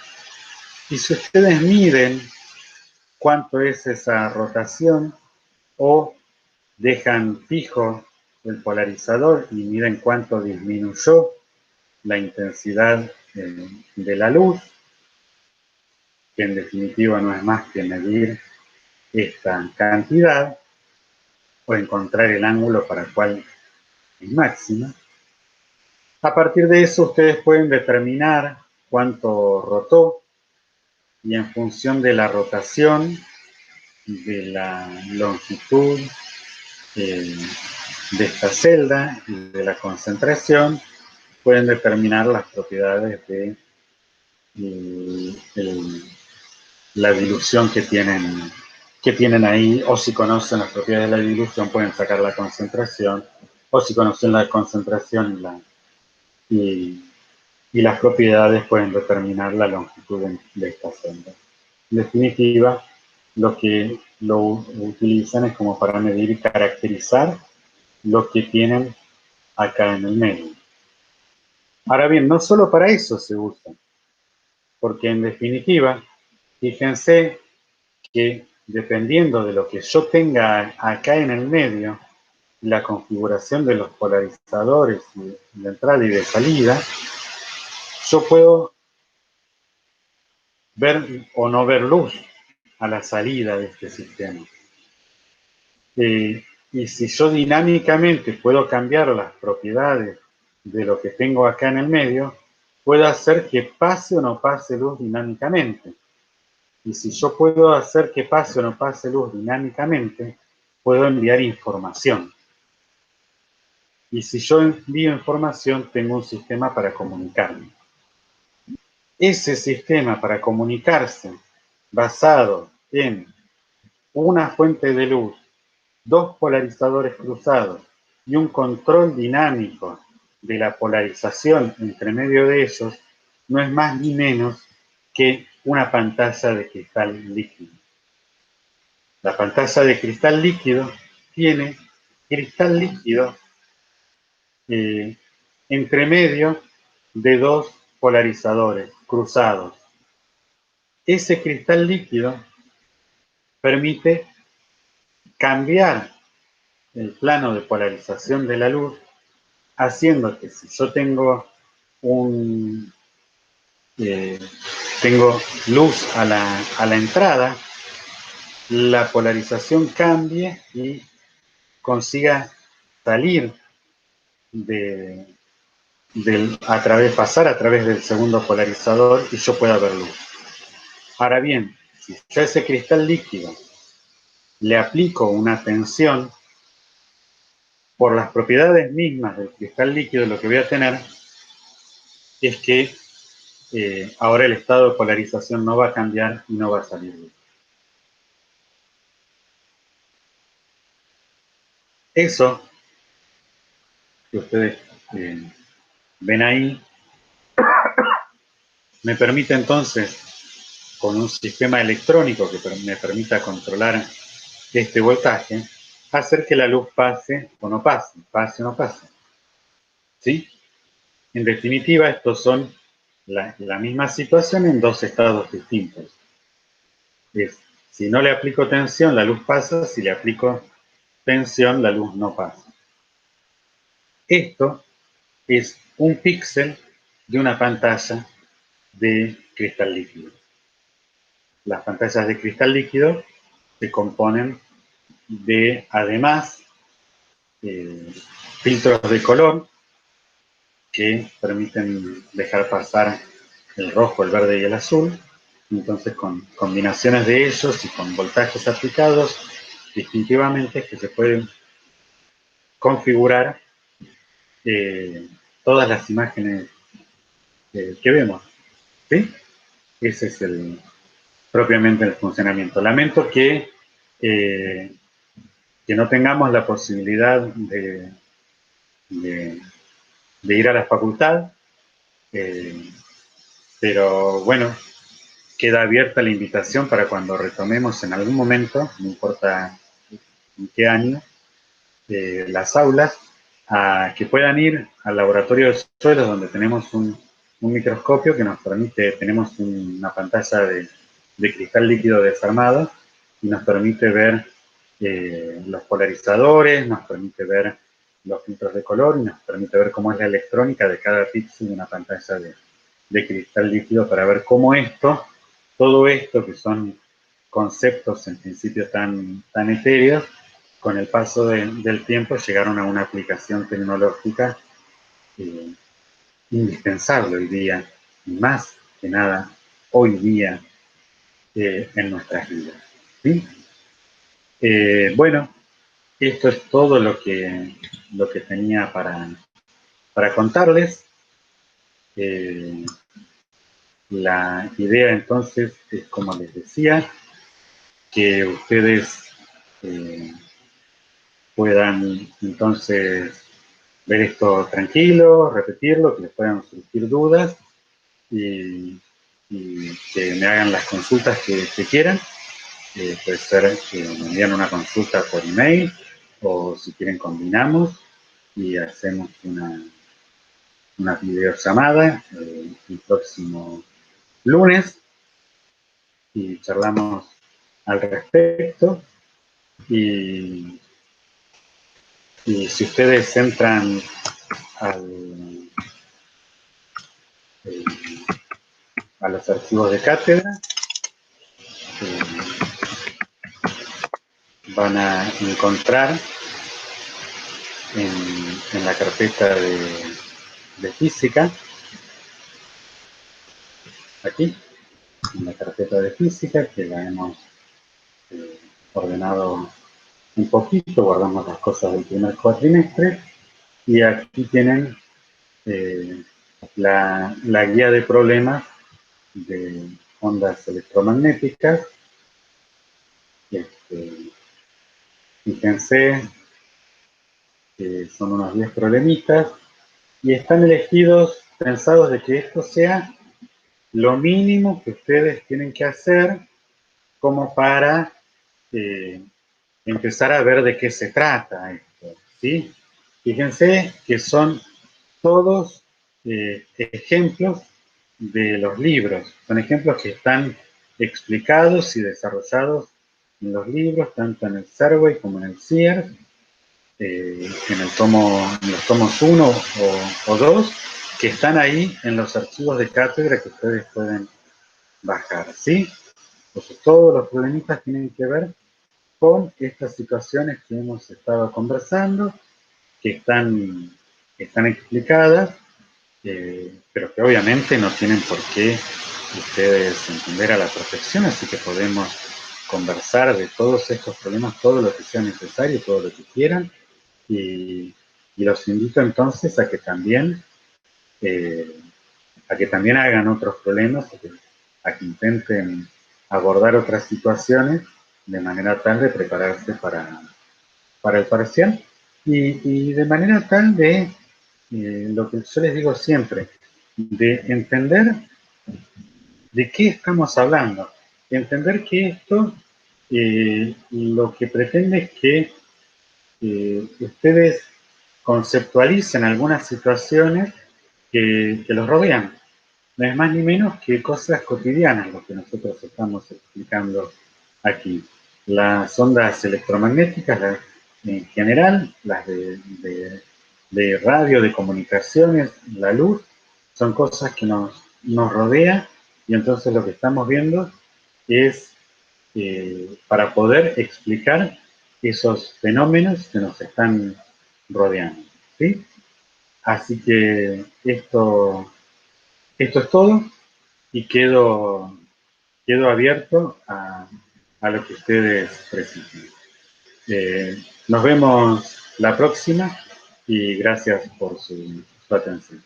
y si ustedes miden cuánto es esa rotación o dejan fijo el polarizador y miden cuánto disminuyó la intensidad de la luz, que en definitiva no es más que medir esta cantidad o encontrar el ángulo para el cual es máxima. A partir de eso ustedes pueden determinar cuánto rotó y en función de la rotación, de la longitud de esta celda y de la concentración, pueden determinar las propiedades de la dilución que tienen ahí, o si conocen las propiedades de la dilución pueden sacar la concentración, o si conocen la concentración y las propiedades pueden determinar la longitud de esta celda. En definitiva, lo que lo utilizan es como para medir y caracterizar lo que tienen acá en el medio. Ahora bien, no solo para eso se usa, porque en definitiva, fíjense que dependiendo de lo que yo tenga acá en el medio, la configuración de los polarizadores de entrada y de salida, yo puedo ver o no ver luz a la salida de este sistema. Y si yo dinámicamente puedo cambiar las propiedades de lo que tengo acá en el medio, puedo hacer que pase o no pase luz dinámicamente. Y si yo puedo hacer que pase o no pase luz dinámicamente, puedo enviar información. Y si yo envío información, tengo un sistema para comunicarme. Ese sistema para comunicarse, basado en una fuente de luz, dos polarizadores cruzados y un control dinámico de la polarización entre medio de ellos, no es más ni menos que una pantalla de cristal líquido. La pantalla de cristal líquido tiene cristal líquido entre medio de dos polarizadores cruzados. Ese cristal líquido permite cambiar el plano de polarización de la luz, haciendo que si yo tengo tengo luz a la entrada, la polarización cambie y consiga salir pasar a través del segundo polarizador y yo pueda ver luz. Ahora bien, si yo a ese cristal líquido le aplico una tensión, por las propiedades mismas del cristal líquido, lo que voy a tener es que ahora el estado de polarización no va a cambiar y no va a salir luz. Eso que ustedes ven ahí me permite entonces, con un sistema electrónico que me permita controlar este voltaje, hacer que la luz pase o no pase, pase o no pase. ¿Sí? En definitiva, estos son la misma situación en dos estados distintos. Si no le aplico tensión, la luz pasa; si le aplico tensión, la luz no pasa. Esto es un píxel de una pantalla de cristal líquido. Las pantallas de cristal líquido se componen de, además, filtros de color que permiten dejar pasar el rojo, el verde y el azul. Entonces, con combinaciones de ellos y con voltajes aplicados, distintivamente es que se pueden configurar todas las imágenes que vemos, ¿sí? Ese es propiamente el funcionamiento. Lamento que no tengamos la posibilidad de, de ir a la facultad, pero bueno, queda abierta la invitación para cuando retomemos en algún momento, no importa en qué año, las aulas, a que puedan ir al laboratorio de suelos donde tenemos un microscopio que nos permite, tenemos una pantalla de cristal líquido desarmado y nos permite ver los polarizadores, nos permite ver los filtros de color y nos permite ver cómo es la electrónica de cada píxel de una pantalla de cristal líquido para ver cómo todo esto que son conceptos en principio tan etéreos, con el paso del tiempo llegaron a una aplicación tecnológica eh, indispensable hoy día, y más que nada hoy día en nuestras vidas. ¿Sí? Bueno, esto es todo lo que tenía para contarles. Eh, la idea entonces es, como les decía, que ustedes puedan entonces ver esto tranquilo, repetirlo, que les puedan surgir dudas y, y que me hagan las consultas que quieran. Puede ser que me envíen una consulta por email o si quieren combinamos y hacemos una videollamada el próximo lunes y charlamos al respecto. Y, y si ustedes entran al, eh, a los archivos de cátedra, eh, van a encontrar en la carpeta de física, aquí, en la carpeta de física, que la hemos ordenado un poquito, guardamos las cosas del primer cuatrimestre, y aquí tienen la guía de problemas de ondas electromagnéticas. Fíjense que son unos 10 problemitas y están elegidos, pensados de que esto sea lo mínimo que ustedes tienen que hacer como para empezar a ver de qué se trata esto, ¿sí? Fíjense que son todos ejemplos de los libros, son ejemplos que están explicados y desarrollados en los libros, tanto en el Survey como en el CIER, en los tomos 1 o 2, que están ahí en los archivos de cátedra que ustedes pueden bajar, ¿sí? Entonces todos los problemitas tienen que ver con estas situaciones que hemos estado conversando, que están explicadas, pero que obviamente no tienen por qué ustedes entender a la perfección, así que podemos conversar de todos estos problemas, todo lo que sea necesario, todo lo que quieran, y, y los invito entonces eh, a que también hagan otros problemas, a que intenten abordar otras situaciones de manera tal de prepararse para el parcial y de manera tal de lo que yo les digo siempre, de entender de qué estamos hablando, de entender que esto lo que pretende es que ustedes conceptualicen algunas situaciones que los rodean. No es más ni menos que cosas cotidianas lo que nosotros estamos explicando aquí. Las ondas electromagnéticas, en general, las de radio, de comunicaciones, la luz, son cosas que nos rodea y entonces lo que estamos viendo es para poder explicar esos fenómenos que nos están rodeando, ¿sí? Así que esto es todo. y quedo abierto a lo que ustedes precisen. Nos vemos la próxima y gracias por su atención.